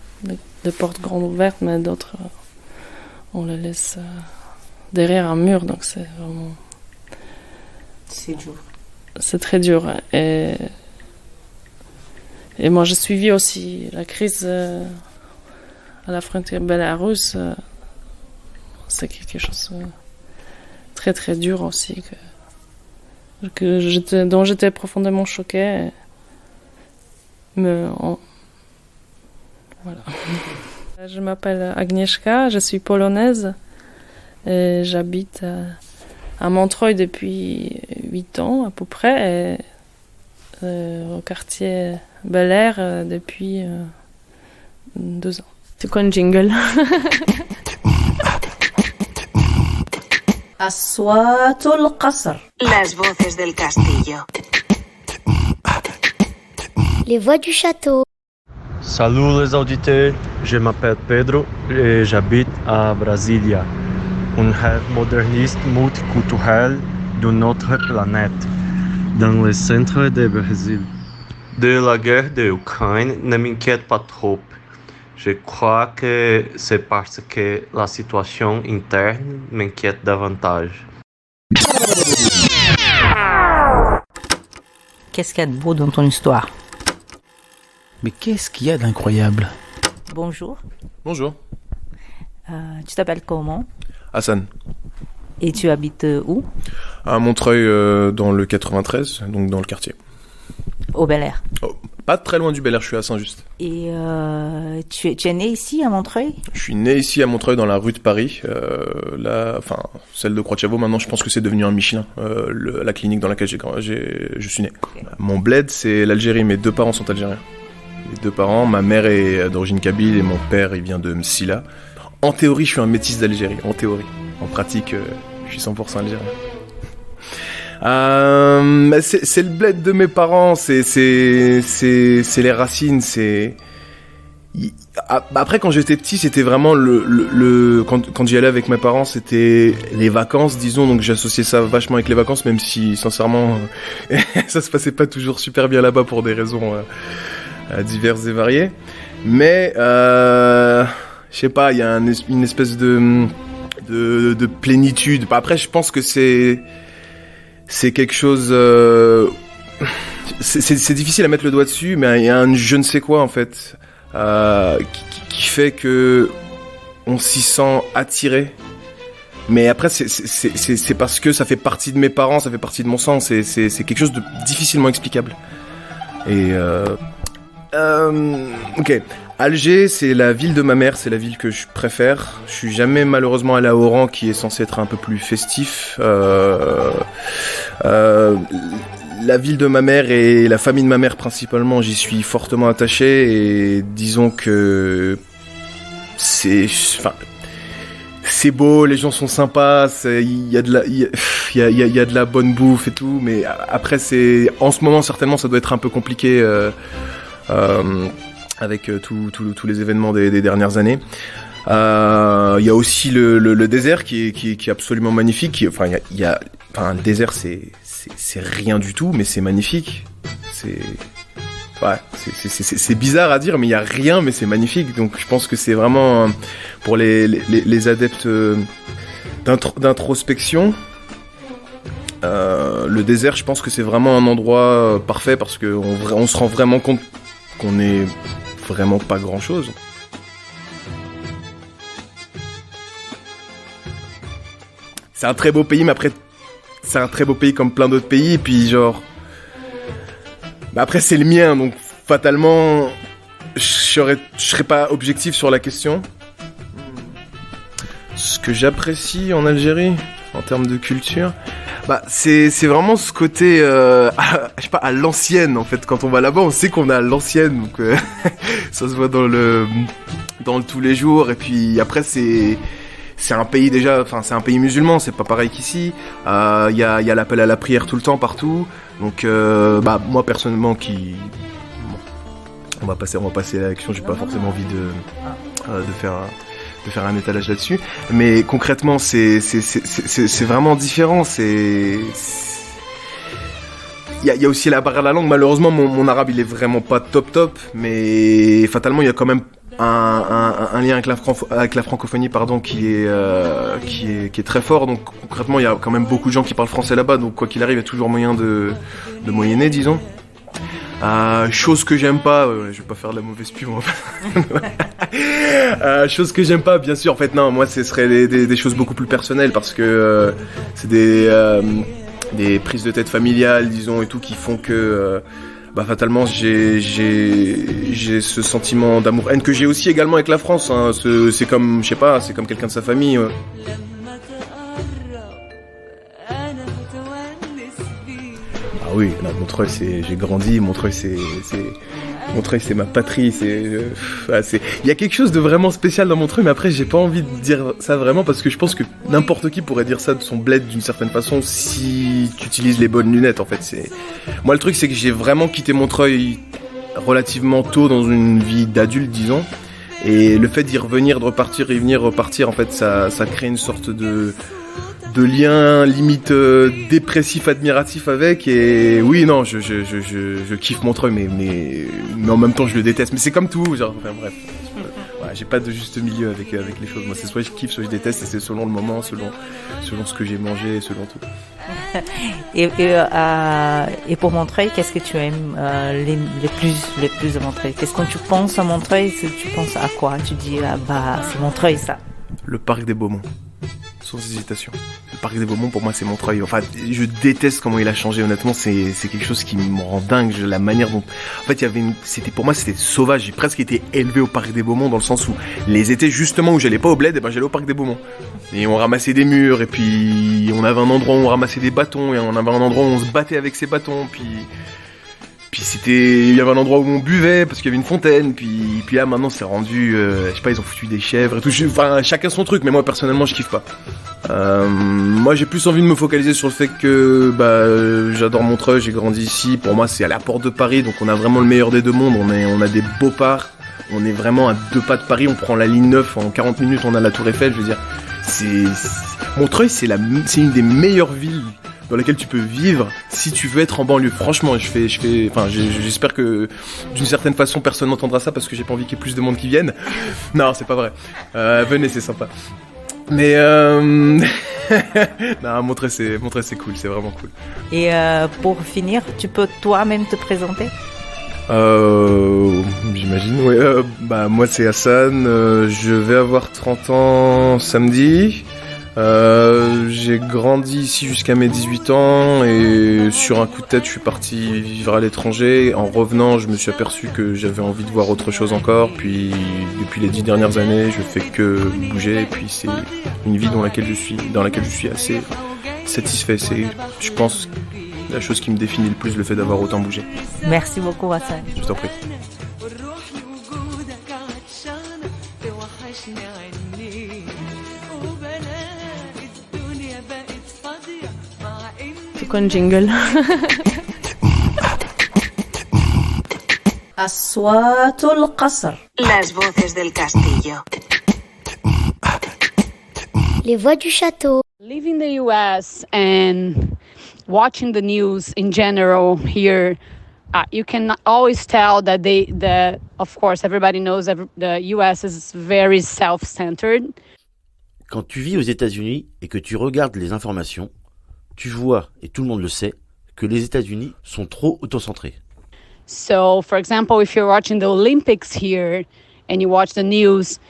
des portes grandes ouvertes, mais d'autres on les laisse derrière un mur. Donc c'est vraiment c'est très dur. Et moi j'ai suivi aussi la crise à la frontière bélarusse. C'est quelque chose de très très dur aussi dont j'étais profondément choquée. Voilà. Je m'appelle Agnieszka, je suis polonaise et j'habite à Montreuil depuis 8 ans à peu près et au quartier Bel Air depuis 2 ans. C'est quoi un jingle? Aswatul Qasr. Las voces del castillo. Les voix du château. Salut les auditeurs, je m'appelle Pedro et j'habite à Brasilia, un rêve moderniste multiculturel d'une autre planète, dans le centre du Brésil. De la guerre d'Ukraine ne m'inquiète pas trop. Je crois que c'est parce que la situation interne m'inquiète davantage. Qu'est-ce qu'il y a de beau dans ton histoire? Mais qu'est-ce qu'il y a d'incroyable? Bonjour. Bonjour. Tu t'appelles comment? Hassan. Et tu habites où? À Montreuil, dans le 93, donc dans le quartier. Au Bel Air. Oh, pas très loin du Bel Air, je suis à Saint-Just. Et tu es né ici à Montreuil? Je suis né ici à Montreuil, dans la rue de Paris. Celle de Croix-de-Chavaux, maintenant je pense que c'est devenu un Michelin, la clinique dans laquelle je suis né. Okay. Mon bled, c'est l'Algérie, mes 2 parents sont algériens. Les 2 parents, ma mère est d'origine kabyle et mon père il vient de Msila. En théorie, je suis un métis d'Algérie, en théorie. En pratique, je suis 100% algérien. C'est le bled de mes parents, c'est les racines, Après, quand j'étais petit, c'était vraiment quand j'y allais avec mes parents, c'était les vacances, disons, donc j'associais ça vachement avec les vacances, même si, sincèrement, ça se passait pas toujours super bien là-bas pour des raisons diverses et variées. Mais, je sais pas, il y a une espèce de plénitude. Après, je pense que c'est quelque chose... c'est difficile à mettre le doigt dessus, mais il y a un je ne sais quoi, en fait, qui fait que on s'y sent attiré. Mais après, c'est parce que ça fait partie de mes parents, ça fait partie de mon sang. C'est quelque chose de difficilement explicable. Et... ok. Alger, c'est la ville de ma mère, c'est la ville que je préfère. Je suis jamais malheureusement allé à Oran, qui est censé être un peu plus festif. La ville de ma mère et la famille de ma mère principalement, j'y suis fortement attaché. Et disons que c'est beau, les gens sont sympas, il y a de la bonne bouffe et tout. Mais après, en ce moment certainement, ça doit être un peu compliqué. Avec tous les événements des dernières années. Il y a aussi le désert qui est absolument magnifique. Le désert c'est rien du tout, mais c'est magnifique. C'est bizarre à dire, mais il y a rien, mais c'est magnifique. Donc je pense que c'est vraiment pour les adeptes d'introspection. Le désert, je pense que c'est vraiment un endroit parfait parce que on se rend vraiment compte qu'on est vraiment pas grand chose. c'est un très beau pays, mais après, c'est un très beau pays comme plein d'autres pays. Et puis, genre, bah après, c'est le mien, donc fatalement, je serais pas objectif sur la question. Ce que j'apprécie en Algérie, en termes de culture, bah c'est vraiment ce côté, je sais pas, à l'ancienne en fait. Quand on va là-bas, on sait qu'on est à l'ancienne, donc ça se voit dans le tous les jours. Et puis après, c'est un pays déjà, enfin c'est un pays musulman, c'est pas pareil qu'ici. Y a l'appel à la prière tout le temps partout. Donc bah moi personnellement on va passer à l'action. J'ai pas forcément envie de faire un étalage là-dessus, mais concrètement c'est vraiment différent. Il y a aussi la barrière de la langue. Malheureusement mon arabe il est vraiment pas top, mais fatalement il y a quand même un lien avec la francophonie qui est très fort. Donc concrètement il y a quand même beaucoup de gens qui parlent français là-bas, donc quoi qu'il arrive il y a toujours moyen de moyenner, disons. Chose que j'aime pas, je vais pas faire de la mauvaise pub. Chose que j'aime pas, bien sûr. En fait, non, moi, ce serait des choses beaucoup plus personnelles parce que c'est des prises de tête familiales, disons, et tout, qui font que, fatalement, j'ai ce sentiment d'amour-haine que j'ai aussi également avec la France. Hein. C'est comme, je sais pas, c'est comme quelqu'un de sa famille. Ah oui, là, Montreuil, j'ai grandi, Montreuil, c'est ma patrie, il y a quelque chose de vraiment spécial dans Montreuil, mais après, j'ai pas envie de dire ça vraiment parce que je pense que n'importe qui pourrait dire ça de son bled d'une certaine façon si tu utilises les bonnes lunettes, en fait. Moi, le truc, c'est que j'ai vraiment quitté Montreuil relativement tôt dans une vie d'adulte, disons, et le fait d'y revenir, de repartir, y venir, repartir, en fait, ça crée une sorte de lien limite dépressif, admiratif avec. Et oui, non, je kiffe Montreuil, mais en même temps je le déteste. Mais c'est comme tout, genre, enfin bref. Ouais, j'ai pas de juste milieu avec les choses. Moi, c'est soit je kiffe, soit je déteste, et c'est selon le moment, selon ce que j'ai mangé, selon tout. Et pour Montreuil, qu'est-ce que tu aimes les plus de Montreuil? Qu'est-ce que tu penses à Montreuil? Tu penses à quoi? Tu dis c'est Montreuil ça. Le parc des Beaumont. Sans hésitation. Le parc des Beaumont, pour moi, c'est Montreuil. Enfin, je déteste comment il a changé, honnêtement. C'est quelque chose qui me rend dingue. La manière dont... En fait, pour moi, c'était sauvage. J'ai presque été élevé au parc des Beaumont dans le sens où les étés, justement, où j'allais pas au bled, j'allais au parc des Beaumont. Et on ramassait des murs, et puis on avait un endroit où on ramassait des bâtons, et on avait un endroit où on se battait avec ces bâtons, puis il y avait un endroit où on buvait parce qu'il y avait une fontaine, puis là maintenant c'est rendu, je sais pas, ils ont foutu des chèvres et tout. Enfin, chacun son truc, mais moi personnellement je kiffe pas. Moi j'ai plus envie de me focaliser sur le fait que j'adore Montreuil, j'ai grandi ici. Pour moi c'est à la porte de Paris, donc on a vraiment le meilleur des deux mondes. On a des beaux parcs, on est vraiment à 2 pas de Paris. On prend la ligne 9 en 40 minutes, on a la Tour Eiffel. Je veux dire, Montreuil c'est une des meilleures villes dans laquelle tu peux vivre si tu veux être en banlieue. Franchement, j'espère que d'une certaine façon personne n'entendra ça parce que j'ai pas envie qu'il y ait plus de monde qui vienne. Non, c'est pas vrai. Venez, c'est sympa. Mais non, Montreuil c'est cool, c'est vraiment cool. Et pour finir, tu peux toi-même te présenter? J'imagine, oui. Moi c'est Hassan, je vais avoir 30 ans samedi. J'ai grandi ici jusqu'à mes 18 ans et sur un coup de tête je suis parti vivre à l'étranger. En revenant je me suis aperçu que j'avais envie de voir autre chose encore, puis depuis les 10 dernières années je fais que bouger, et puis c'est une vie dans laquelle je suis assez satisfait. C'est, je pense, la chose qui me définit le plus, le fait d'avoir autant bougé. Merci beaucoup Hassan. Je t'en prie. Con jingle. أصوات القصر. Las voces del castillo. Les voix du château. Leaving the US and watching the news in general here, you can always tell that of course, everybody knows that the US is very self-centered. Quand tu vis aux États-Unis et que tu regardes les informations, tu vois, et tout le monde le sait, que les États-Unis sont trop autocentrés. So, for example, if you're watching the Olympics here and you watch the news,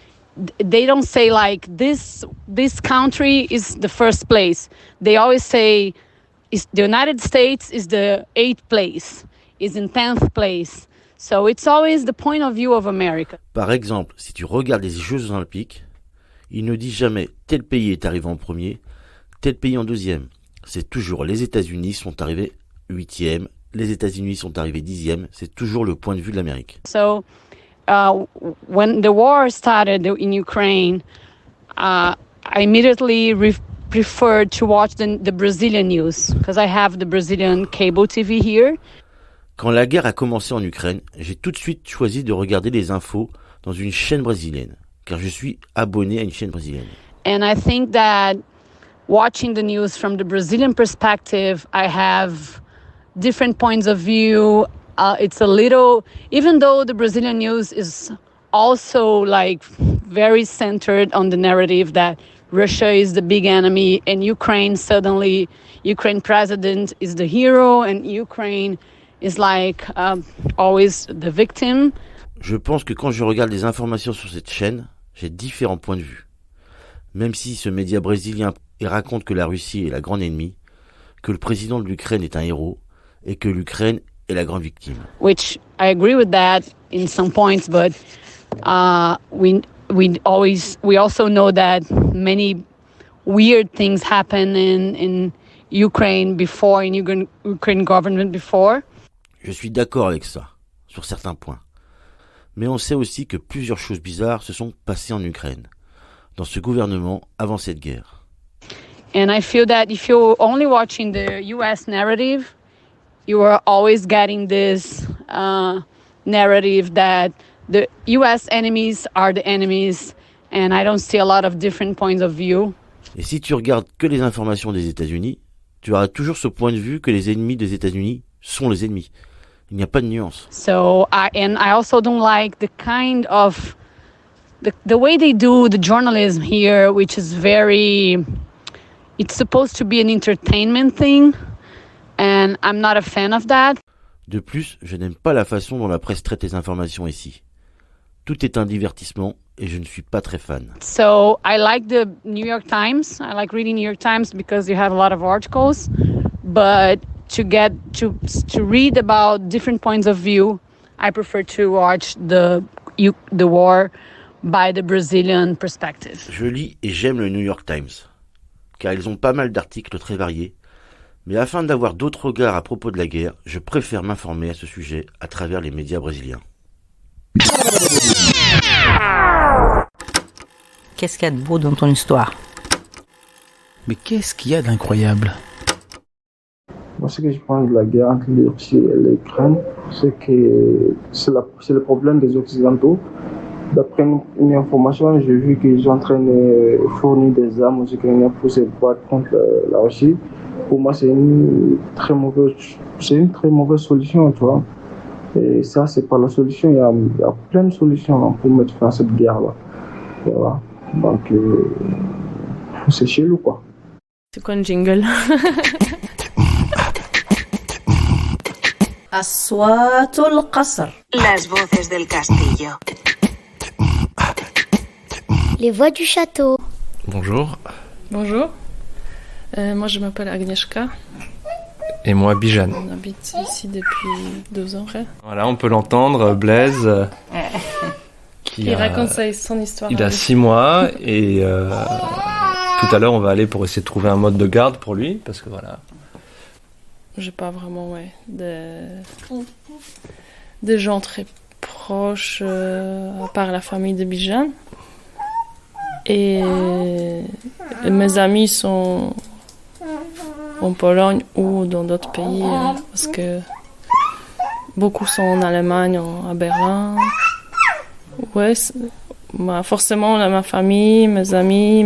they don't say like this country is the first place. They always say the United States is the 8th place, is in 10th place. So it's always the point of view of America. Par exemple, si tu regardes les Jeux Olympiques, ils ne disent jamais tel pays est arrivé en premier, tel pays en deuxième. C'est toujours les États-Unis sont arrivés 8e, les États-Unis sont arrivés 10e. C'est toujours le point de vue de l'Amérique. So when the war started in Ukraine, I immediately preferred to watch the Brazilian news because I have the Brazilian cable TV here. Quand la guerre a commencé en Ukraine, j'ai tout de suite choisi de regarder les infos dans une chaîne brésilienne, car je suis abonné à une chaîne brésilienne. And I think that watching the news from the Brazilian perspective, I have different points of view. It's a little, even though the Brazilian news is also like very centered on the narrative that Russia is the big enemy and Ukraine suddenly, Ukraine president is the hero and Ukraine is like always the victim. Je pense que quand je regarde les informations sur cette chaîne, j'ai différents points de vue. Même si ce média brésilien raconte que la Russie est la grande ennemie, que le président de l'Ukraine est un héros et que l'Ukraine est la grande victime. Which I agree with that in some points, but we also know that many weird things happen in Ukraine before, in Ukraine government before. Je suis d'accord avec ça, sur certains points. Mais on sait aussi que plusieurs choses bizarres se sont passées en Ukraine, dans ce gouvernement avant cette guerre. And I feel that if you're only watching the US narrative, you are always getting this narrative that the US enemies are the enemies, and I don't see a lot of different points of view. Et si tu regardes que les informations des États-Unis, tu auras toujours ce point de vue que les ennemis des États-Unis sont les ennemis. Il n'y a pas de nuance. So I also don't like the kind of the way they do the journalism here, which is it's supposed to be an entertainment thing, and I'm not a fan of that. De plus, je n'aime pas la façon dont la presse traite les informations ici. Tout est un divertissement et je ne suis pas très fan. So I like the New York Times. I like reading New York Times because you have a lot of articles, but to read about different points of view, I prefer to watch the war by the Brazilian perspective. Je lis et j'aime le New York Times, car ils ont pas mal d'articles très variés, mais afin d'avoir d'autres regards à propos de la guerre, je préfère m'informer à ce sujet à travers les médias brésiliens. Qu'est-ce qu'il y a de beau dans ton histoire? Mais qu'est-ce qu'il y a d'incroyable? Moi, ce que je pense de la guerre entre la Russie et l'Ukraine, c'est que c'est le problème des Occidentaux. D'après une information, j'ai vu qu'ils sont en train de fournir des armes aux Ukrainiens pour se battre contre la Russie. Pour moi, c'est une très mauvaise solution, tu vois. Et ça, c'est pas la solution. Il y a plein de solutions pour mettre fin à cette guerre-là. Voilà. Donc, c'est chelou, quoi. C'est quoi un jingle? أصوات القصر. Las voces del castillo. Les voix du château. Bonjour. Bonjour. Moi, je m'appelle Agnieszka. Et moi, Bijan. On habite ici depuis 2 ans. Voilà, on peut l'entendre, Blaise. Il raconte son histoire. Il a 6 mois et tout à l'heure, on va aller pour essayer de trouver un mode de garde pour lui, parce que voilà. J'ai pas vraiment, des gens très proches, à part la famille de Bijan. Et mes amis sont en Pologne ou dans d'autres pays, parce que beaucoup sont en Allemagne, à Berlin. Ouais, forcément, ma famille, mes amis,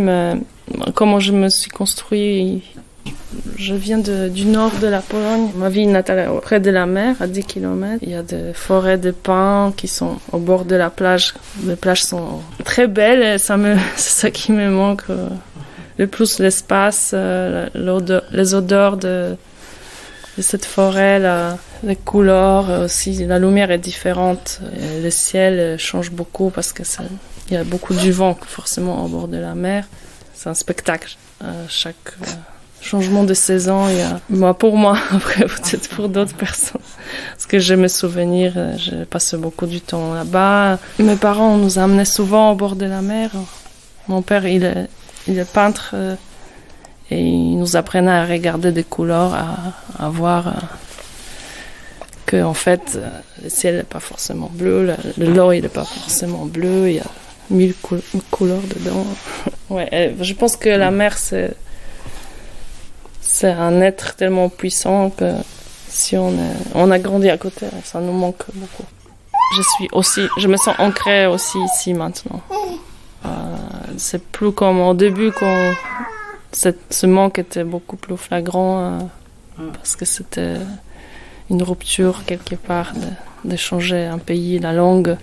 comment je me suis construit. Je viens du nord de la Pologne. Ma ville natale est près de la mer, à 10 km. Il y a des forêts de pins qui sont au bord de la plage. Les plages sont très belles et c'est ça qui me manque. Le plus l'espace, les odeurs de cette forêt, les couleurs aussi. La lumière est différente. Et le ciel change beaucoup parce que Il y a beaucoup du vent, forcément, au bord de la mer. C'est un spectacle. Chaque changement de saison, il y a... pour moi, après peut-être pour d'autres personnes. Parce que j'ai mes souvenirs, j'ai passé beaucoup du temps là-bas. Mes parents nous amenaient souvent au bord de la mer. Mon père, il est peintre et il nous apprenait à regarder des couleurs, à voir que en fait, le ciel n'est pas forcément bleu, l'eau il n'est pas forcément bleu, il y a 1000 couleurs dedans. Ouais, je pense que la mer, c'est un être tellement puissant que si on a grandi à côté, ça nous manque beaucoup. Je me sens ancrée aussi ici maintenant. C'est plus comme au début quand ce manque était beaucoup plus flagrant parce que c'était une rupture quelque part de changer un pays, la langue.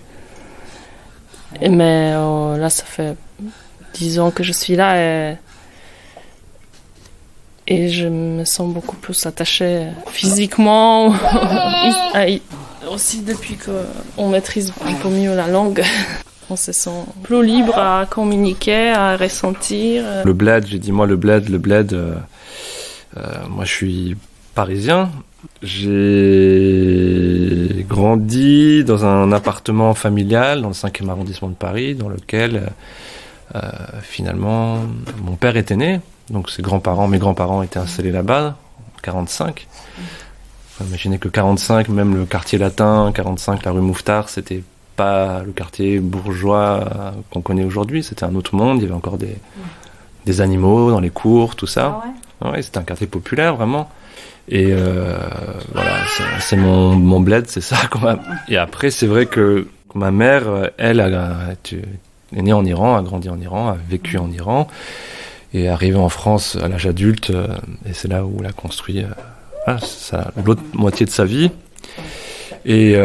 Mais là, ça fait 10 ans que je suis là et je me sens beaucoup plus attachée physiquement. Aussi depuis qu'on maîtrise un peu mieux la langue. On se sent plus libre à communiquer, à ressentir. Le bled, j'ai dit moi le bled, moi je suis parisien. J'ai grandi dans un appartement familial dans le 5e arrondissement de Paris, dans lequel finalement mon père était né. Donc mes grands-parents étaient installés là-bas, en 45. Imaginez que 45, même le quartier latin, 45, la rue Mouffetard, c'était pas le quartier bourgeois qu'on connaît aujourd'hui, c'était un autre monde, il y avait encore des animaux dans les cours, tout ça. Ah ouais, c'était un quartier populaire, vraiment. Et voilà, c'est mon bled, c'est ça quand même. Et après, c'est vrai que ma mère, elle, est née en Iran, a grandi en Iran, a vécu en Iran, et est arrivée en France à l'âge adulte, et c'est là où elle a construit l'autre moitié de sa vie. Et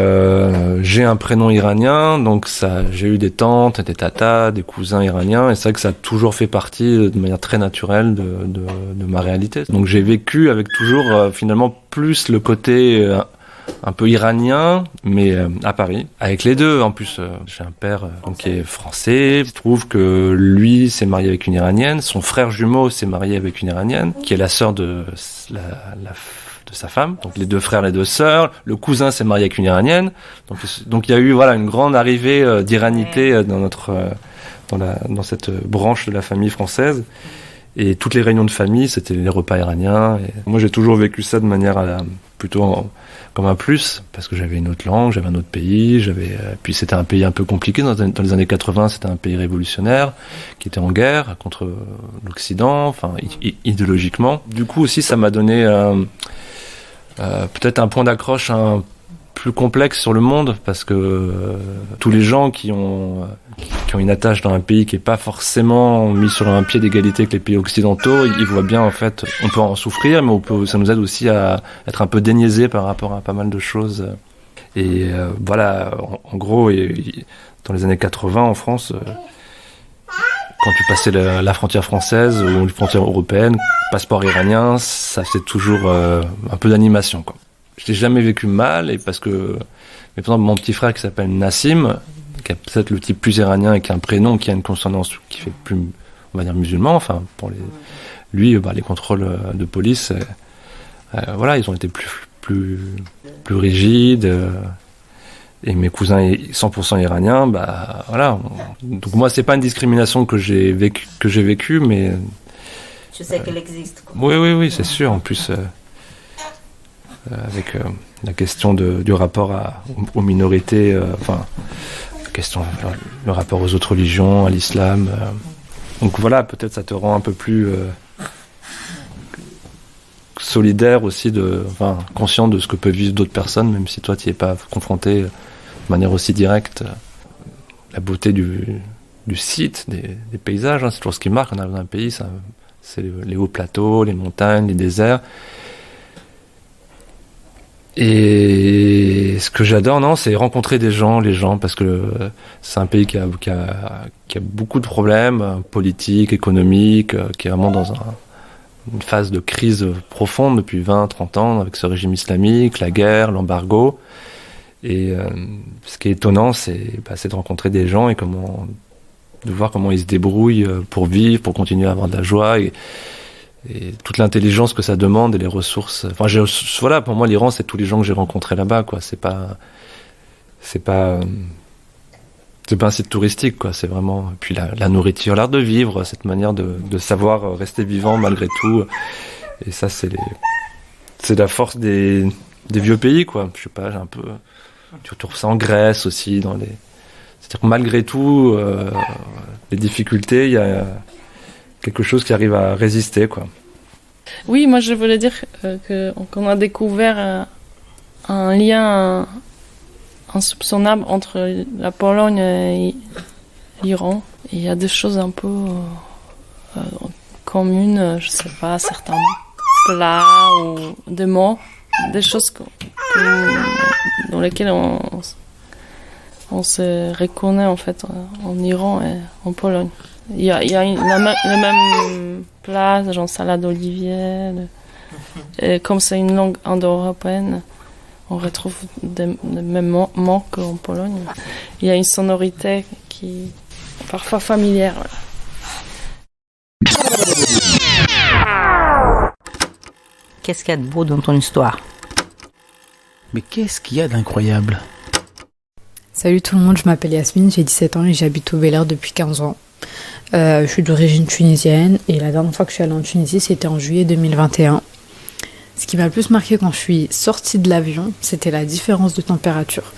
j'ai un prénom iranien, donc j'ai eu des tantes, des tatas, des cousins iraniens, et c'est vrai que ça a toujours fait partie de manière très naturelle de ma réalité. Donc j'ai vécu avec toujours finalement plus le côté un peu iranien, mais à Paris, avec les deux. En plus, j'ai un père qui est français. Il se trouve que lui s'est marié avec une iranienne, son frère jumeau s'est marié avec une iranienne, qui est la sœur de de sa femme, donc les deux frères, les deux sœurs, le cousin s'est marié avec une iranienne, donc il y a eu une grande arrivée d'iranité dans cette branche de la famille française, et toutes les réunions de famille c'était les repas iraniens, et moi j'ai toujours vécu ça de manière plutôt comme un plus, parce que j'avais une autre langue, j'avais un autre pays, puis c'était un pays un peu compliqué dans les années 80, c'était un pays révolutionnaire qui était en guerre contre l'Occident, idéologiquement. Du coup aussi ça m'a donné peut-être un point d'accroche plus complexe sur le monde, parce que tous les gens qui ont une attache dans un pays qui est pas forcément mis sur un pied d'égalité avec les pays occidentaux, ils voient bien en fait, on peut en souffrir, mais ça nous aide aussi à être un peu déniaisés par rapport à pas mal de choses. Et voilà, en gros, dans les années 80 en France, quand tu passais la frontière française ou une frontière européenne, passeport iranien, ça fait toujours un peu d'animation, quoi. Je l'ai jamais vécu mal, et parce que, mais par exemple, mon petit frère qui s'appelle Nassim, qui a peut-être le type plus iranien et qui a un prénom qui a une consonance qui fait plus, on va dire, musulman, lui, les contrôles de police, ils ont été plus rigides, et mes cousins 100% iraniens, donc moi c'est pas une discrimination que j'ai vécu, mais tu sais qu'elle existe, quoi. Oui, c'est sûr. En plus, avec la question du rapport aux minorités, le rapport aux autres religions, à l'islam. Donc voilà, peut-être ça te rend un peu plus solidaire aussi, conscient de ce que peuvent vivre d'autres personnes, même si toi tu n'y es pas confronté de manière aussi directe. La beauté du site, des paysages, c'est toujours ce qui marque quand on arrive dans un pays, c'est les hauts plateaux, les montagnes, les déserts. Et ce que j'adore, c'est rencontrer les gens, parce que c'est un pays qui a beaucoup de problèmes politiques, économiques, qui est vraiment dans une phase de crise profonde depuis 20-30 ans, avec ce régime islamique, la guerre, l'embargo. Et ce qui est étonnant, c'est de rencontrer des gens et comment de voir comment ils se débrouillent pour vivre, pour continuer à avoir de la joie et toute l'intelligence que ça demande et les ressources. Enfin, voilà, pour moi, l'Iran, c'est tous les gens que j'ai rencontrés là-bas, quoi. C'est pas un site touristique, quoi. C'est vraiment, puis la nourriture, l'art de vivre, cette manière de savoir rester vivant malgré tout. Et ça, c'est la force des vieux pays, quoi. Je sais pas, tu retrouves ça en Grèce aussi, c'est-à-dire que malgré tout, les difficultés, il y a quelque chose qui arrive à résister, quoi. Oui, moi je voulais dire qu'on a découvert un lien insoupçonnable entre la Pologne et l'Iran. Il y a des choses un peu communes, je sais pas, certains plats ou des mots, des choses dans lesquelles on se reconnaît en fait en Iran et en Pologne. Il y a le même plat, genre salade d'olivier. Et comme c'est une langue indo-européenne, on retrouve des mêmes mots qu'en Pologne. Il y a une sonorité qui est parfois familière. Qu'est-ce qu'il y a de beau dans ton histoire? Mais qu'est-ce qu'il y a d'incroyable? Salut tout le monde, je m'appelle Yasmine, j'ai 17 ans et j'habite au Bel Air depuis 15 ans. Je suis d'origine tunisienne et la dernière fois que je suis allée en Tunisie, c'était en juillet 2021. Ce qui m'a le plus marqué quand je suis sortie de l'avion, c'était la différence de température.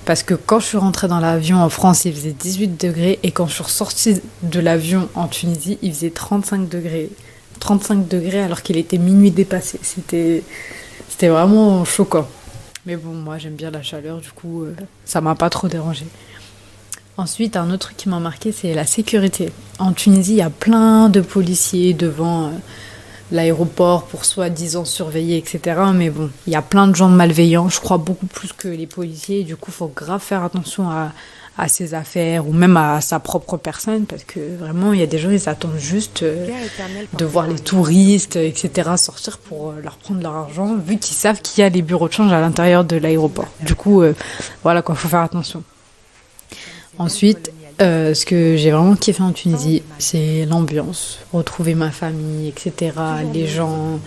Parce que quand je suis rentrée dans l'avion en France, il faisait 18 degrés et quand je suis ressortie de l'avion en Tunisie, il faisait 35 degrés. 35 degrés alors qu'il était minuit dépassé. C'était vraiment choquant. Mais bon, moi j'aime bien la chaleur, du coup ça m'a pas trop dérangée. Ensuite, un autre truc qui m'a marqué, c'est la sécurité. En Tunisie, il y a plein de policiers devant l'aéroport pour soi-disant surveiller, etc. Mais bon, il y a plein de gens malveillants, je crois beaucoup plus que les policiers. Du coup, il faut grave faire attention à ses affaires ou même à sa propre personne parce que vraiment, il y a des gens, ils attendent juste de voir les touristes, etc. sortir pour leur prendre leur argent vu qu'ils savent qu'il y a les bureaux de change à l'intérieur de l'aéroport. Du coup, voilà quoi, il faut faire attention. Ensuite, ce que j'ai vraiment kiffé en Tunisie, c'est l'ambiance, retrouver ma famille, etc. Les gens,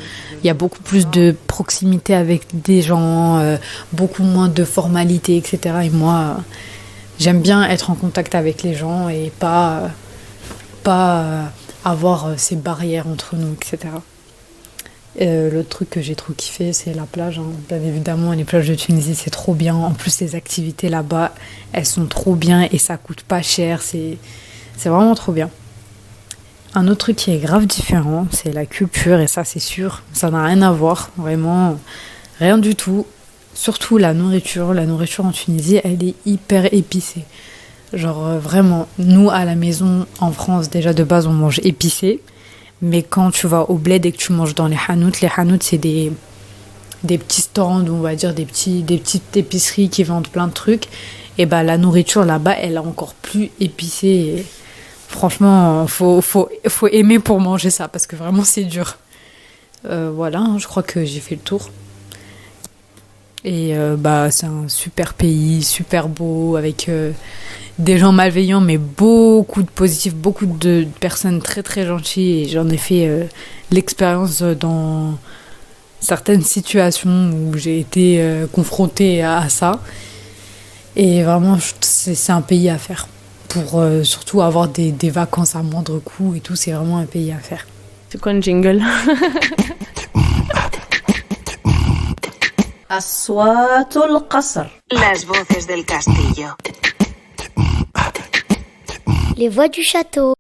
il y a beaucoup plus de proximité avec des gens, beaucoup moins de formalités, etc. Et moi, j'aime bien être en contact avec les gens et pas avoir ces barrières entre nous, etc. L'autre truc que j'ai trop kiffé, c'est la plage. Bien évidemment, les plages de Tunisie, c'est trop bien. En plus, les activités là-bas, elles sont trop bien et ça coûte pas cher. C'est vraiment trop bien. Un autre truc qui est grave différent, c'est la culture et ça, c'est sûr. Ça n'a rien à voir, vraiment, rien du tout. Surtout la nourriture. La nourriture en Tunisie, elle est hyper épicée. Genre vraiment, nous à la maison, en France, déjà de base, on mange épicé. Mais quand tu vas au bled et que tu manges dans les hanout c'est des petits stands, on va dire des petites épiceries qui vendent plein de trucs. Et bah la nourriture là-bas, elle est encore plus épicée. Et franchement, faut aimer pour manger ça parce que vraiment c'est dur. Voilà, je crois que j'ai fait le tour. Et c'est un super pays, super beau, avec des gens malveillants, mais beaucoup de positifs, beaucoup de personnes très très gentilles. Et j'en ai fait l'expérience dans certaines situations où j'ai été confrontée à ça. Et vraiment, c'est un pays à faire. Pour surtout avoir des vacances à moindre coût et tout, c'est vraiment un pays à faire. C'est quoi un jingle? أصوات القصر. Las voces del castillo. Les voix du château.